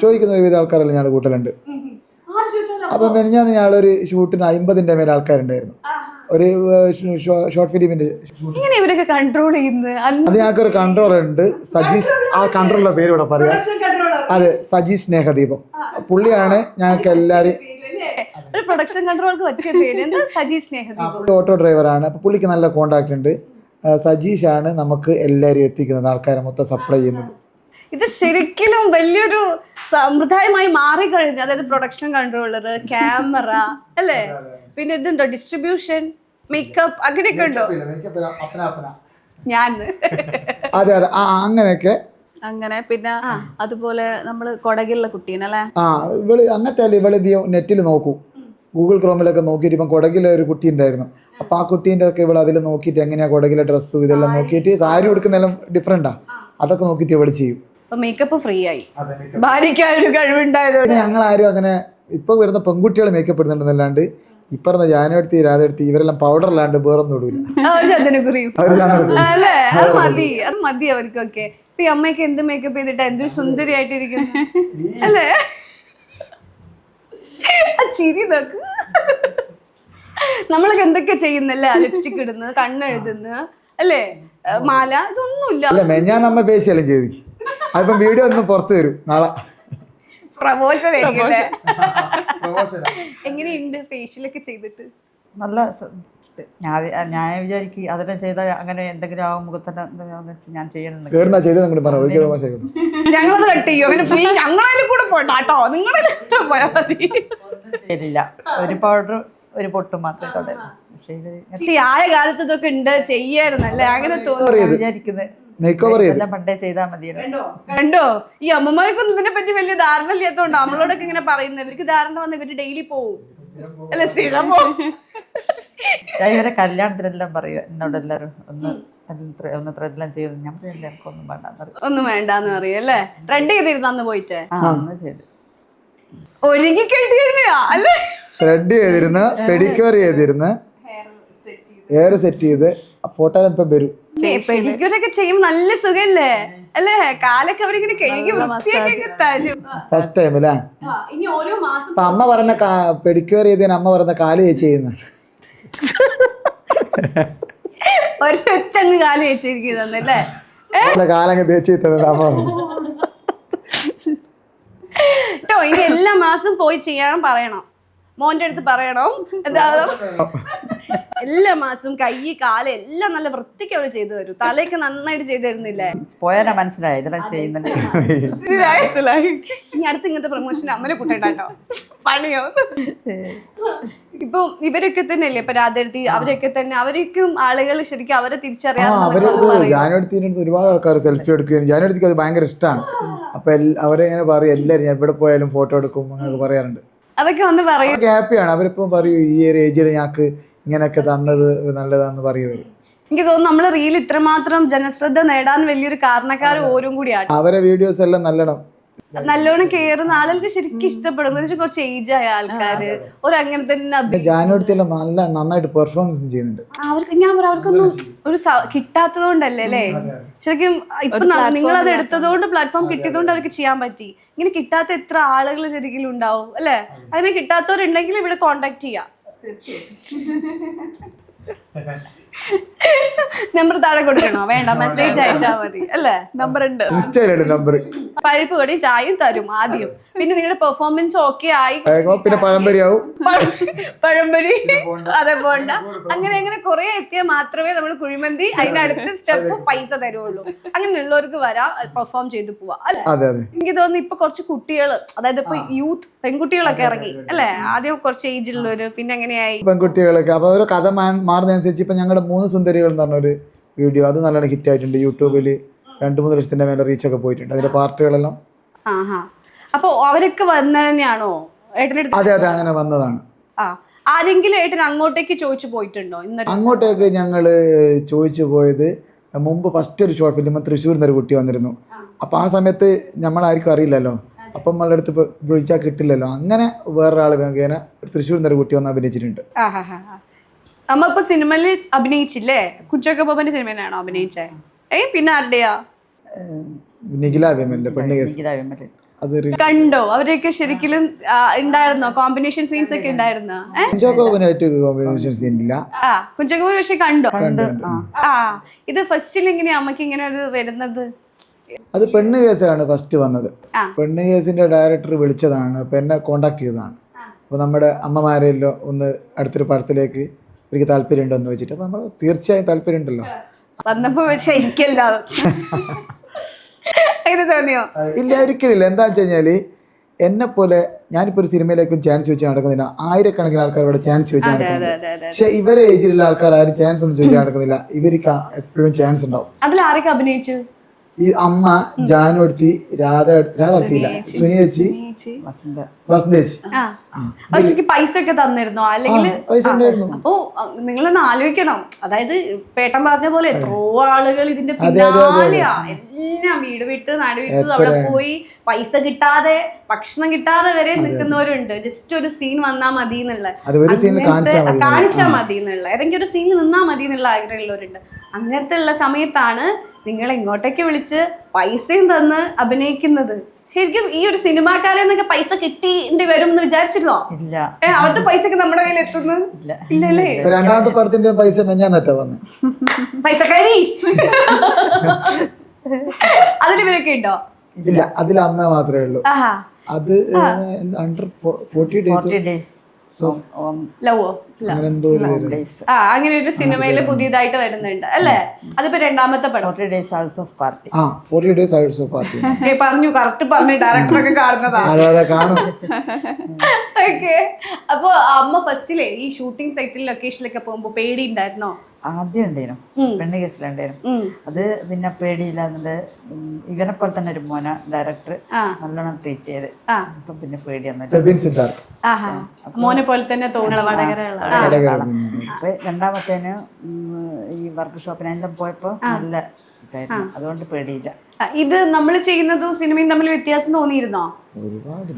ചോദിക്കുന്ന ഒരുവിധ ആൾക്കാരെല്ലാം ഞാൻ കൂട്ടലുണ്ട്. അപ്പൊ മെനിഞ്ഞാന്ന് ഞങ്ങളൊരു ഷൂട്ടിന് 50ന്റെ മേലെ ആൾക്കാരുണ്ടായിരുന്നു. ഒരു ഷോർട്ട് ഫിലിമിന്റെ. ഇങ്ങനെ ഇവരൊക്കെ കൺട്രോൾ ചെയ്യുന്നത്? അത് ഞങ്ങൾക്കൊരു കൺട്രോളർ ഉണ്ട്, സജീസ്. ആ കൺട്രോളറുടെ പേര് ഇവിടെ പറയാം. അതെ, സജീസ് സ്നേഹദീപം. പുള്ളിയാണ് ഞങ്ങൾക്ക് എല്ലാരും. ഒരു പ്രൊഡക്ഷൻ കൺട്രോൾക്ക് പറ്റിയ പേര് എന്താ? സജീസ് സ്നേഹദീപം. ഓട്ടോ ഡ്രൈവറാണ്. അപ്പൊ പുള്ളിക്ക് നല്ല കോണ്ടാക്ട് ഉണ്ട്. സജീഷാണ് നമുക്ക് എല്ലാവരും എത്തിക്കുന്നത്, ആൾക്കാരെ മൊത്തം സപ്ലൈ ചെയ്യുന്നത്. ഇത് ശരിക്കും വലിയൊരു സമ്പ്രദായമായി മാറിക്കഴിഞ്ഞു. അതായത് പ്രൊഡക്ഷൻ കൺട്രോളർ, ക്യാമറ അല്ലേ, പിന്നെ ഇതുണ്ടോ ഡിസ്ട്രിബ്യൂഷൻ, മേക്കപ്പ്, അങ്ങനെയൊക്കെ ഉണ്ടോ? ഞാൻ അതെ അതെ അങ്ങനെയൊക്കെ. അങ്ങനെ പിന്നെ അതുപോലെ നമ്മള് കൊടകിലുള്ള കുട്ടീനല്ലേ. ഇവള് അങ്ങനത്തെ അല്ല, ഇവള് നെറ്റിൽ നോക്കൂ, ഗൂഗിൾ ക്രോമിലൊക്കെ നോക്കിയിട്ട്. ഇപ്പം കൊടകിലെ ഒരു കുട്ടി ഉണ്ടായിരുന്നു. അപ്പൊ ആ കുട്ടീൻ്റെ ഒക്കെ ഇവിടെ അതിൽ നോക്കിയിട്ട് എങ്ങനെയാ കൊടകിലെ ഡ്രസ്സും ഇതെല്ലാം നോക്കിയിട്ട്, സാരി കൊടുക്കുന്നതെല്ലാം ഡിഫറെന്റാ, അതൊക്കെ നോക്കിയിട്ട് ഇവിടെ ചെയ്യും. മേക്കപ്പ് ഫ്രീ ആയി. ഭാര്യയ്ക്കൊരു കഴിവുണ്ടായത്. ഞങ്ങൾ ആരും അങ്ങനെ ഇപ്പൊ വരുന്ന പെൺകുട്ടികൾ മേക്കപ്പ് ഇടുന്നുണ്ടെന്നല്ലാണ്ട് ഇപ്പറഞ്ഞ ജാനുവരത്തി രാധെടുത്തി ഇവരെല്ലാം പൗഡർ അല്ലാണ്ട് വേറൊന്നും ഇടൂല. അല്ലേ? അത് മതി അവർക്കൊക്കെ. ഇപ്പൊ ഈ അമ്മയൊക്കെ എന്ത് മേക്കപ്പ് ചെയ്തിട്ടാ എന്തൊരു സുന്ദരിയായിട്ടിരിക്കുന്നു അല്ലേ? ആ ചിരി നോക്ക്. നമ്മളൊക്കെ എന്തൊക്കെ ചെയ്യുന്നല്ലേ? ലിപ്സ്റ്റിക് ഇടുന്നത്, കണ്ണെഴുതുന്നു അല്ലേ, മാല, ഇതൊന്നുമില്ല. ഞാൻ നമ്മ ഫേഷ്യലും ചെയ്തു. അതിപ്പം വീഡിയോ ഒന്നും പുറത്തു വരും നാളെ. പ്രമോഷൻ എങ്ങനെയുണ്ട് ഫേഷ്യലൊക്കെ ചെയ്തിട്ട്? നല്ല ഞാൻ വിചാരിക്കും അതെല്ലാം ചെയ്താൽ അങ്ങനെ എന്തെങ്കിലും ആവും മുഖത്തന്നെ ഞാൻ ചെയ്യുന്നുണ്ട്. ഞങ്ങളത് കട്ട് ചെയ്യും. അങ്ങനെ ഫ്രീ ഞങ്ങളതിൽ കൂടെ പോട്ടോ, നിങ്ങളെ പോയാൽ മതി. ചെയ്തില്ല, ഒരു പൗഡർ ഒരു പൊട്ടും മാത്രമേ തൊടായിരുന്നു. പക്ഷേ ആയ കാലത്ത് ഇതൊക്കെ ഉണ്ട് ചെയ്യായിരുന്നല്ലേ? അങ്ങനെ തോന്നുന്നു വിചാരിക്കുന്നത് പണ്ടേ ചെയ്താൽ മതിയല്ലോ. കണ്ടോ, ഈ അമ്മമാർക്കൊന്നും ഇതിനെ പറ്റി വലിയ ധാരണ ഇല്ലാത്തോണ്ട് നമ്മളോടൊക്കെ ഇങ്ങനെ പറയുന്നത്. ഇവർക്ക് ധാരണ വന്ന് ഇവര് ഡെയിലി പോവും അല്ലെ, സ്ഥിരം പോവും. ഞാൻ ഇവരെ കല്യാണത്തിനെല്ലാം പറയും എന്നോട് എല്ലാവരും ഒന്ന് ത്രെഡെല്ലാം ചെയ്ത്. ഞാൻ എനിക്കൊന്നും ഒന്നും വേണ്ടെന്ന് പറയും അല്ലേ? ത്രെഡ് ചെയ്തിരുന്നു അന്ന് പോയിട്ട് ചെയ്ത് ഒരുങ്ങി കെട്ടിയിരുന്ന അല്ലേ? ത്രെഡ് ചെയ്തിരുന്ന്, പെഡിക്യൂർ ചെയ്തിരുന്ന്, ഹെയർ സെറ്റ് ചെയ്ത് ഫോട്ടോ ഇപ്പം വരും. പെഡിക്യൂറൊക്കെ ചെയ്യുമ്പോ നല്ല സുഖല്ലേ അല്ലേ? കാലൊക്കെ അവരിങ്ങനെ കഴുകി വൃത്തിയാക്കി തരും. ഫസ്റ്റ് ടൈം അല്ലേ? ഇനി ഓരോ മാസം അമ്മ പറഞ്ഞ പെഡിക്യൂർ ചെയ്തതിന് അമ്മ പറഞ്ഞ കാല് ചേച്ചി ചെയ്യുന്ന ഒരൊറ്റങ്ങ് കാല് ചേച്ചിരിക്കുന്നല്ലേ? കാലങ്ങ് തേച്ച് അമ്മ കേട്ടോ. ഇനി എല്ലാ മാസം പോയി ചെയ്യാൻ പറയണം, മോന്റെ അടുത്ത് പറയണം. എന്താ എല്ലാ മാസവും കൈ കാല് എല്ലാം നല്ല വൃത്തിക്ക് അവര് ചെയ്തു തരും. തലയൊക്കെ നന്നായിട്ട് ചെയ്തു തരുന്നില്ലേ? പോയാ മനസ്സിലായി ഇതെല്ലാം ചെയ്യുന്നുണ്ട്. ഇനി അടുത്ത് ഇങ്ങനത്തെ പ്രൊമോഷൻ അമ്മനെ കൂട്ടേണ്ടോ, പണിയോ. ഇപ്പൊ ഇവരൊക്കെ തന്നെ അല്ലേ ഇപ്പൊ രാധെടുത്തി, അവരൊക്കെ തന്നെ, അവരൊക്കെയും ആളുകൾ ശരിക്കും അവരെ തിരിച്ചറിയാൻ. ജാനുവരത്തിനടുത്ത് ഒരുപാട് ആൾക്കാർ സെൽഫി എടുക്കുകയും ജാനുവരത്തിക്ക് അത് ഭയങ്കര ഇഷ്ടമാണ്. അപ്പൊ അവരെങ്ങനെ പറയും, എല്ലാവരും ഞാൻ എവിടെ പോയാലും ഫോട്ടോ എടുക്കും എന്നൊക്കെ പറയാറുണ്ട്. അതൊക്കെ വന്ന് പറയും. ഹാപ്പിയാണ്. അവരിപ്പം പറയൂ ഈ ഒരു ഏജിൽ ഞങ്ങൾക്ക് ഇങ്ങനെയൊക്കെ തന്നത് നല്ലതാന്ന് പറയുവര്. എനിക്ക് തോന്നുന്നു നമ്മള് റീൽ ഇത്രമാത്രം ജനശ്രദ്ധ നേടാൻ വലിയൊരു കാരണക്കാർ ഓരും കൂടിയാണ്. അവരെ വീഡിയോസ് എല്ലാം നല്ലോണം കേറുന്ന ആളുകൾക്ക് ശരിക്കും ഇഷ്ടപ്പെടും. കുറച്ച് ഏജ് ആയ ആൾക്കാര് ഒരു അങ്ങനെ തന്നെ. ജാനുവരത്തിയെല്ലാം നന്നായിട്ട് പെർഫോമൻസ് ചെയ്യുന്നുണ്ട്. അവർക്കൊന്നും ഒരു കിട്ടാത്തത് കൊണ്ടല്ലേ അല്ലേ? ശരിക്കും ഇപ്പൊ നിങ്ങളത് എടുത്തതുകൊണ്ട്, പ്ലാറ്റ്ഫോം കിട്ടിയതുകൊണ്ട് അവർക്ക് ചെയ്യാൻ പറ്റി. ഇങ്ങനെ കിട്ടാത്ത എത്ര ആളുകൾ ശരിക്കും ഉണ്ടാവും അല്ലെ? അതിനെ കിട്ടാത്തവരുണ്ടെങ്കിൽ ഇവിടെ കോണ്ടാക്ട് ചെയ്യാം. നമ്പർ താഴെ കൊടുക്കണോ? വേണ്ട, മെസ്സേജ് അയച്ചാൽ മതി അല്ലേ? നമ്പർ ഉണ്ട്. ഇൻസ്റ്റയിലുണ്ട് നമ്പർ. പരിപ്പ് കടിയും ചായയും തരും ആദ്യം. പിന്നെ നിങ്ങളുടെ പെർഫോമൻസ് ഓക്കെ ആയി പിന്നെ പഴംപൊരിയാവും. പഴംപൊരി, അതെ പോണ്ട, അങ്ങനെ അങ്ങനെ കുറെ എത്തിയാൽ മാത്രമേ നമ്മൾ കുഴിമന്തി അതിന്റെ അടുത്ത സ്റ്റെപ്പ് പൈസ തരുള്ളൂ. അങ്ങനെയുള്ളവർക്ക് വരാം, പെർഫോം ചെയ്ത് പോവാം അല്ലെ? എനിക്ക് തോന്നുന്നു ഇപ്പൊ കുറച്ച് കുട്ടികൾ, അതായത് ഇപ്പൊ യൂത്ത് പെൺകുട്ടികളൊക്കെ ഇറങ്ങി അല്ലെ? ആദ്യം കുറച്ച് ഏജ് ഉള്ളവര്, പിന്നെ എങ്ങനെയായി പെൺകുട്ടികളൊക്കെ. അപ്പൊ ഓരോ കഥ മാറുന്നതനുസരിച്ച് ഇപ്പൊ ഞങ്ങളുടെ 3 സുന്ദരികൾ എന്ന് പറഞ്ഞൊരു വീഡിയോ, അത് നല്ലോണം ഹിറ്റ് ആയിട്ടുണ്ട്. യൂട്യൂബിൽ 2-3 ലക്ഷത്തിന്റെ മേലെ റീച്ചൊക്കെ പോയിട്ടുണ്ട്. അതിന്റെ പാർട്ടുകളെല്ലാം. അപ്പൊ അവരൊക്കെ വന്ന തന്നെയാണോ ഏട്ടനടുത്ത്? അതെ അതെ, അങ്ങനെ വന്നതാണ്. ആരെങ്കിലും ഏട്ടൻ അങ്ങോട്ടേക്ക് ചോദിച്ചു പോയിട്ടുണ്ടോ? അങ്ങോട്ടേക്ക് ഞങ്ങള് ചോദിച്ചു പോയത് മുമ്പ് ഫസ്റ്റ് ഒരു ഷോർട്ട് ഫിലിം തൃശ്ശൂരിൽ നിന്നൊരു കുട്ടി വന്നിരുന്നു. അപ്പൊ ആ സമയത്ത് നമ്മളാർക്കും അറിയില്ലല്ലോ, അപ്പം നമ്മളുടെ അടുത്ത് വിളിച്ചാൽ കിട്ടില്ലല്ലോ. അങ്ങനെ വേറൊരാൾ മുഖേന തൃശ്ശൂരിൽ നിന്നൊരു കുട്ടി വന്ന് അഭിനയിച്ചിട്ടുണ്ട്. നമ്മ ഇപ്പൊ സിനിമയില് അഭിനയിച്ചില്ലേ? കുഞ്ചാക്കോ ബോബന്റെ സിനിമയിലാണോ അഭിനയിച്ചേ? പിന്നെ ആരുടെയാ? നിഖില വിമലിന്റെ പെണ്ണ് കേസ്. അത് കണ്ടോ? അവരൊക്കെ ശരിക്കും ഉണ്ടായിരുന്നോ? കോമ്പിനേഷൻ സീൻസ് ഒക്കെ ഉണ്ടായിരുന്നോ? കുഞ്ചാക്കോബനായിട്ട് കോമ്പിനേഷൻ സീൻ ഇല്ല. കുഞ്ചാക്കോ പക്ഷെ കണ്ടോ? ഇത് ഫസ്റ്റിൽ എങ്ങനെയാ അമ്മക്ക് ഇങ്ങനെ ഒരു വരുന്നത്? അത് പെണ്ണ് കേസാണ് ഫസ്റ്റ് വന്നത്. പെണ്ണ് കേസിന്റെ ഡയറക്ടർ വിളിച്ചതാണ്, അപ്പൊ എന്നെ കോണ്ടാക്ട് ചെയ്തതാണ്. അപ്പൊ നമ്മുടെ അമ്മമാരെല്ലോ ഒന്ന് അടുത്തൊരു പടത്തിലേക്ക് എനിക്ക് താല്പര്യം ഉണ്ടോ എന്ന് വെച്ചിട്ട്, അപ്പൊ നമ്മൾ തീർച്ചയായും താല്പര്യം ഉണ്ടല്ലോ. വന്നപ്പോ ശരിക്കല്ല ഇത് തോന്നിയോ? ഇല്ല, ഒരിക്കലില്ല. എന്താ വെച്ച് കഴിഞ്ഞാല് എന്നെ പോലെ ഞാനിപ്പോ ഒരു സിനിമയിലേക്കും ചാൻസ് വെച്ച് നടക്കുന്നില്ല. ആയിരക്കണക്കിന് ആൾക്കാർ ഇവിടെ ചാൻസ് വെച്ച് നടക്കുന്നില്ല. പക്ഷെ ഇവരെ ഏജിലുള്ള ആൾക്കാർ ആരും ചാൻസ് ഒന്നും ചോദിച്ചാൽ നടക്കുന്നില്ല. ഇവർക്ക് എപ്പോഴും ചാൻസ് ഉണ്ടാവും. അതിൽ ആരൊക്കെ അഭിനയിച്ചു? ഈ അമ്മ, ജാനുവടുത്തി, രാധ സുനിയേച്ചി, വസന്തേച്ചി. പക്ഷെ പൈസ ഒക്കെ തന്നിരുന്നോ? അല്ലെങ്കിൽ അപ്പൊ നിങ്ങളൊന്ന് ആലോചിക്കണം. അതായത് പേട്ടൻ പറഞ്ഞ പോലെ എത്രയോ ആളുകൾ ഇതിന്റെ പിന്നാലെയാ. എല്ലാം വീട് വിട്ട് നാട് വിട്ട് അവിടെ പോയി പൈസ കിട്ടാതെ ഭക്ഷണം കിട്ടാതെ വരെ നിൽക്കുന്നവരുണ്ട്. ജസ്റ്റ് ഒരു സീൻ വന്നാ മതി എന്നുള്ള, കാണിച്ചാ മതി എന്നുള്ള, ഏതെങ്കിലും ഒരു സീനിൽ നിന്നാ മതി എന്നുള്ള ആഗ്രഹമുള്ളവരുണ്ട്. അങ്ങനത്തെ ഉള്ള സമയത്താണ് നിങ്ങൾ ഇങ്ങോട്ടേക്ക് വിളിച്ച് പൈസയും തന്ന് അഭിനയിക്കുന്നത്. ശരിക്കും ഈ ഒരു സിനിമാക്കാരെ നിന്നൊക്കെ പൈസ കിട്ടി വരും എന്ന് വിചാരിച്ചിരുന്നോ? ഇല്ല. അവരുടെ പൈസ ഒക്കെ നമ്മുടെ കയ്യിൽ എത്തുന്നു ഇല്ലല്ലേ? രണ്ടാമത്തെ പടത്തിന്റെ പൈസ ഞാൻ നെറ്റാ വന്ന് പൈസക്കാരി അതിൽ ഇവരൊക്കെ ഉണ്ടോ? ഇല്ല, അതിൽ അമ്മ മാത്രമേ ഉള്ളൂ. അത് അണ്ടർ 40 ഡേയ്സ് അങ്ങനെ ഒരു സിനിമയില് പുതിയതായിട്ട് വരുന്നുണ്ട് അല്ലേ? അതിപ്പോ രണ്ടാമത്തെ പടം 40 Days Hours of Party. 40 Days Hours of Party. പറഞ്ഞു, കറക്റ്റ് പറഞ്ഞു. ഡയറക്ടറൊക്കെ കാണുന്നതാണ്. ഓക്കെ. അപ്പൊ അമ്മ ഫസ്റ്റിലെ ഈ ഷൂട്ടിംഗ് സൈറ്റിൽ ലൊക്കേഷനിലൊക്കെ പോകുമ്പോ പേടി ഉണ്ടായിരുന്നോ? ആദ്യം ഉണ്ടായിരുന്നു, പെണ്ണ് കേസിലുണ്ടായിരുന്നു. അത് പിന്നെ പേടിയില്ല. എന്നിട്ട് ഇവനെ പോലെ തന്നെ ഒരു മോന ഡയറക്ടർ നല്ലോണം ട്രീറ്റ് ചെയ്ത്, അപ്പൊ പിന്നെ പേടിയൊന്നും. മോനെ പോലെ തന്നെ തോന്നുന്നു. അപ്പൊ രണ്ടാമത്തേന് ഈ വർക്ക് ഷോപ്പിനെല്ലാം പോയപ്പോ നല്ല ഇതായിരുന്നു, അതുകൊണ്ട് പേടിയില്ല. ഇത് നമ്മൾ ചെയ്യുന്നതും സിനിമയും തമ്മിൽ വ്യത്യാസം തോന്നിയിരുന്നോ? ഒരുപാട്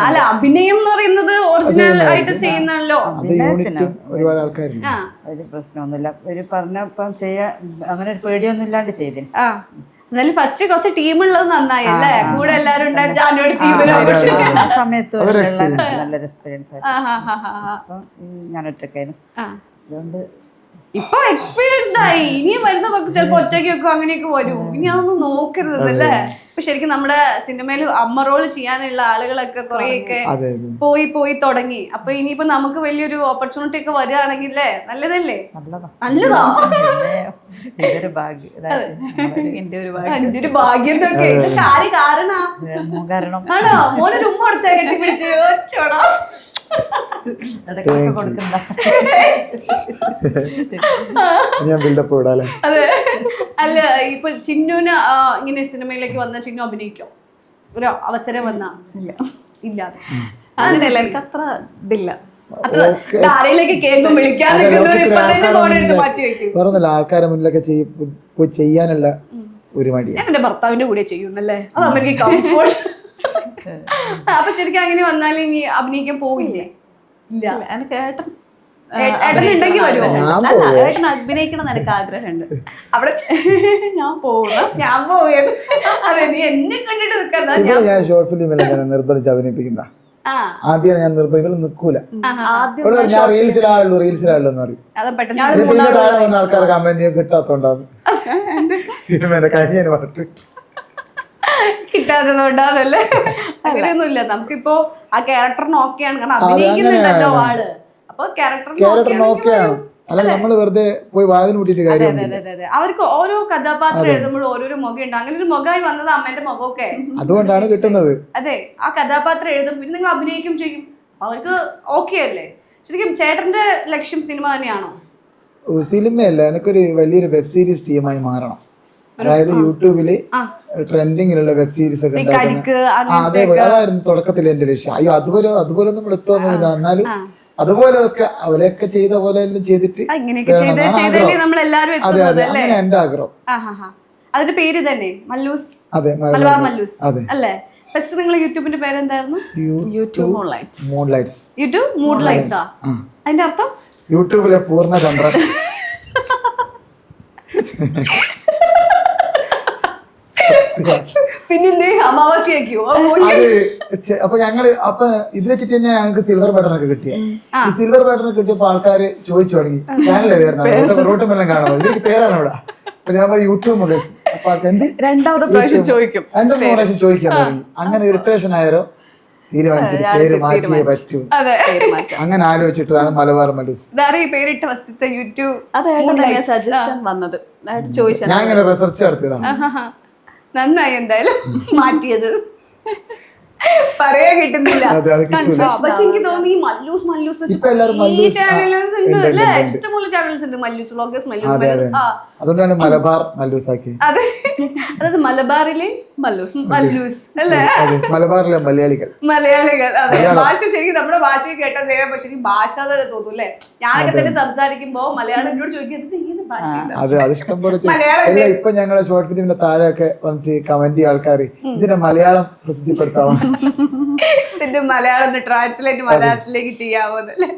അല്ല, അഭിനയം എന്ന് പറയുന്നത് ഒറിജിനൽ ആയിട്ട് ചെയ്യുന്നല്ലോ. ഒരു പ്രശ്നമൊന്നുമില്ല. ഒരു പറഞ്ഞപ്പം ചെയ്യാ അങ്ങനെ ഒരു പേടിയൊന്നും ഇല്ലാണ്ട് ചെയ്തിന്. എന്നാലും ഫസ്റ്റ് കുറച്ച് ടീം ഉള്ളത് നന്നായി അല്ലേ? കൂടെ എല്ലാരും ആ സമയത്ത് നല്ലൊരു എക്സ്പീരിയൻസ് ആയിരുന്നു. അപ്പൊ ഞാൻ ഒറ്റക്കായിരുന്നു. അതുകൊണ്ട് ഇപ്പൊ എക്സ്പീരിയൻസ് ആയി. ഇനിയും വരുന്ന ചിലപ്പോ ഒറ്റയ്ക്കൊക്കെ അങ്ങനെയൊക്കെ വരും. ഇനി അതൊന്നും നോക്കരുത് അല്ലേ? ഇപ്പൊ ശരിക്കും നമ്മുടെ സിനിമയിൽ അമ്മ റോള് ചെയ്യാനുള്ള ആളുകളൊക്കെ കുറെയൊക്കെ പോയി തുടങ്ങി. അപ്പൊ ഇനിയിപ്പോ നമുക്ക് വലിയൊരു ഓപ്പർച്യൂണിറ്റി ഒക്കെ വരികയാണെങ്കിൽ നല്ലതല്ലേ? നല്ലതാ. എന്റെ ഒരു ഭാഗ്യം എന്നൊക്കെ കാരണം ആണോ? മോനൊരു ഉമ്മ കൊടുത്താ കെട്ടിപ്പിടിച്ച് ചോടാ. അതെ. അല്ല, ഇപ്പൊ ചിന്നുന് ഇങ്ങനെ സിനിമയിലേക്ക് വന്ന ചിന്നു അഭിനയിക്കും ഒരു അവസരം വന്ന? ഇല്ല. അങ്ങനെയല്ല, എനിക്ക് അത്ര ഇതില്ല. ആരെയിലേക്ക് കേൾക്കും വിളിക്കാൻ മാറ്റി വെക്കും. ആൾക്കാരെ മുന്നിലൊക്കെ പോയി ചെയ്യാനുള്ള ഒരു മടി. ഞാൻ എന്റെ ഭർത്താവിന്റെ കൂടെ ചെയ്യുന്നല്ലേ, അതാവുമ്പോ എനിക്ക് കംഫോർട്ട്. അപ്പൊ ശരിക്കും അങ്ങനെ വന്നാൽ ഇനി അഭിനയിക്കാൻ പോയില്ലേ? ഇല്ല. എനിക്ക് ഏട്ടൻ വരുമോ? അഭിനയിക്കണം എനിക്ക് ആഗ്രഹമുണ്ട്. അവിടെ ഞാൻ പോവുക. അതെ, നീ എന്നെ കണ്ടിട്ട് നിൽക്കാ. ഞാൻ ഷോർട്ട് ഫിലിമിൽ നിർബന്ധിച്ച് അഭിനയിപ്പിക്കുന്ന ആ ആദ്യം ഞാൻ നിർബന്ധികൾ നിൽക്കൂല. ആദ്യം അവള് പറയും, ഞാൻ റീൽസിലാളുള്ളൂ എന്ന് പറയും. അത് പെട്ടെന്ന് എന്നിട്ട് ഇതിന്റെ താഴെ വന്ന ആൾക്കാർ കമന്റ് കിട്ടാത്തോണ്ടാന്ന് സിനിമേന്റെ കഴിഞ്ഞ പാട്ട് കിട്ടാത്തതുകൊണ്ടാന്നല്ലേ? അങ്ങനെയൊന്നുമില്ല. നമുക്കിപ്പോ ആ ക്യാരക്ടർ നോക്കിയാണ്, കാരണം അഭിനയിക്കുന്നുണ്ടല്ലോ ആള്. അപ്പൊ ക്യാരക്ടർ നോക്കിയാണ്, അല്ല നമ്മള് വെറുതെ പോയി വാതിൽ മുട്ടിട്ട് കാര്യം. അതെ. അവർക്ക് ഓരോ കഥാപാത്രം എഴുതുമ്പോഴും ഓരോരോ മുഖമുണ്ട്. അങ്ങനെ ഒരു മുഖമായി വന്നത് അമ്മേന്റെ മുഖമൊക്കെ. അതുകൊണ്ടാണ് കിട്ടുന്നത്. അതെ, ആ കഥാപാത്രം എഴുതും, പിന്നെ നിങ്ങൾ അഭിനയിക്കും ചെയ്യും. അവർക്ക് ഓക്കെ അല്ലേ? ശരിക്കും ചേട്ടന്റെ ലക്ഷ്യം സിനിമ തന്നെയാണോ? സിനിമയല്ല, എനിക്കൊരു വലിയൊരു വെബ് സീരീസ് ടീമായി മാറണം. അതായത് യൂട്യൂബില് ട്രെൻഡിങ്ങിലുള്ള വെബ് സീരീസ് ഒക്കെ ഉണ്ടാക്കുന്ന അതേപോലെ അതായിരുന്നു തുടക്കത്തിൽ എന്റെ ലക്ഷ്യം. അയ്യോ അതുപോലെ നമ്മൾ എത്തുന്നില്ല, എന്നാലും അതുപോലെയൊക്കെ അവരൊക്കെ ചെയ്ത പോലെ എല്ലാം ചെയ്തിട്ട് അതെ അതെ അങ്ങനെ എന്റെ ആഗ്രഹം. അതിന്റെ പേര് തന്നെ മല്ലൂസ്, അതെ മലബാർ മല്ലൂസ് അതെ അല്ലേ? ഫസ്റ്റ് നിങ്ങൾ യൂട്യൂബിന്റെ പേരെന്തായിരുന്നു? യൂട്യൂബ് മൂൺലൈറ്റ്സ്. യൂട്യൂബ് മൂൺലൈറ്റ്സ്. അതിന്റെ അർത്ഥം യൂട്യൂബിലെ പൂർണ്ണചന്ദ്രൻ. പിന്നെ അമാവാസിയാക്കിയോ? അത് അപ്പൊ ഞങ്ങള് അപ്പൊ ഇത് വെച്ചിട്ട് തന്നെ ഞങ്ങൾക്ക് സിൽവർ ബട്ടൺ ഒക്കെ കിട്ടിയ. ഈ സിൽവർ ബട്ടൺ കിട്ടിയപ്പോ ആൾക്കാര് ചോദിച്ചു തുടങ്ങി, ചാനൽ ഏതായിരുന്നു, റോട്ടുമെല്ലാം കാണുമോ, ഇവർക്ക് പേരാണ് ഇവിടെ. അപ്പൊ ഞാൻ പറയും യൂട്യൂബ് മൂൺലൈറ്റ്സ്. അപ്പൊ രണ്ടാമത്തെ പ്രാവശ്യം ചോദിക്കും, 2 പ്രാവശ്യം ചോദിക്കാൻ തുടങ്ങി. അങ്ങനെ ഇറിറ്റേഷൻ ആയാലോ തീരുമാനിച്ചിട്ട് പേര് മാറ്റിയേ പറ്റൂ. അങ്ങനെ ആലോചിച്ചിട്ടാണ് മലബാർ മല്ലൂസ്. പേരിട്ട് ഫസ്റ്റത്തെ യൂട്യൂബ് സജഷൻ വന്നത് ചോദിച്ചു. ഞാൻ ഇങ്ങനെ റിസർച്ച് നടത്തിയതാണ്. നന്നായി എന്തായാലും മാറ്റിയത്. പറയാൻ കിട്ടുന്നില്ല. പക്ഷെ എനിക്ക് തോന്നി മല്ലൂസ് ഇപ്പൊ എല്ലാവരും മല്ലൂസ് ചാനൽസ് ഉണ്ട് അല്ലേ? ഇഷ്ടംപോലെ ചാനൽസ് ഉണ്ട്. മല്ലൂസ് വ്ളോഗേഴ്സ്, മല്ലൂസ്. അതുകൊണ്ടാണ് മലബാർ മല്ലൂസാക്കി. അതെ, അതായത് മലബാറിലെ മല്ലൂസ് അല്ലേ? മലബാറിലെ മലയാളികൾ. അതെ, ഭാഷ ശരിക്കും നമ്മുടെ ഭാഷയെ കേട്ടാൽ പക്ഷെ ഭാഷ തോന്നും അല്ലേ? ഞാനൊക്കെ തന്നെ സംസാരിക്കുമ്പോ മലയാളം എന്നോട് ചോദിക്കുന്നത് അതെ, അത് ഇഷ്ടം പോലെ. അല്ല, ഇപ്പൊ ഞങ്ങളുടെ ഷോർട്ട് ഫിലിമിന്റെ താഴെയൊക്കെ വന്നിട്ട് കമന്റ് ചെയ്യുക ആൾക്കാർ, ഇതിന്റെ മലയാളം പ്രസിദ്ധിപ്പെടുത്താമോ, ഇതിന്റെ മലയാളം ട്രാൻസ്ലേറ്റ് മലയാളത്തിലേക്ക് ചെയ്യാവോ എന്നല്ലേ?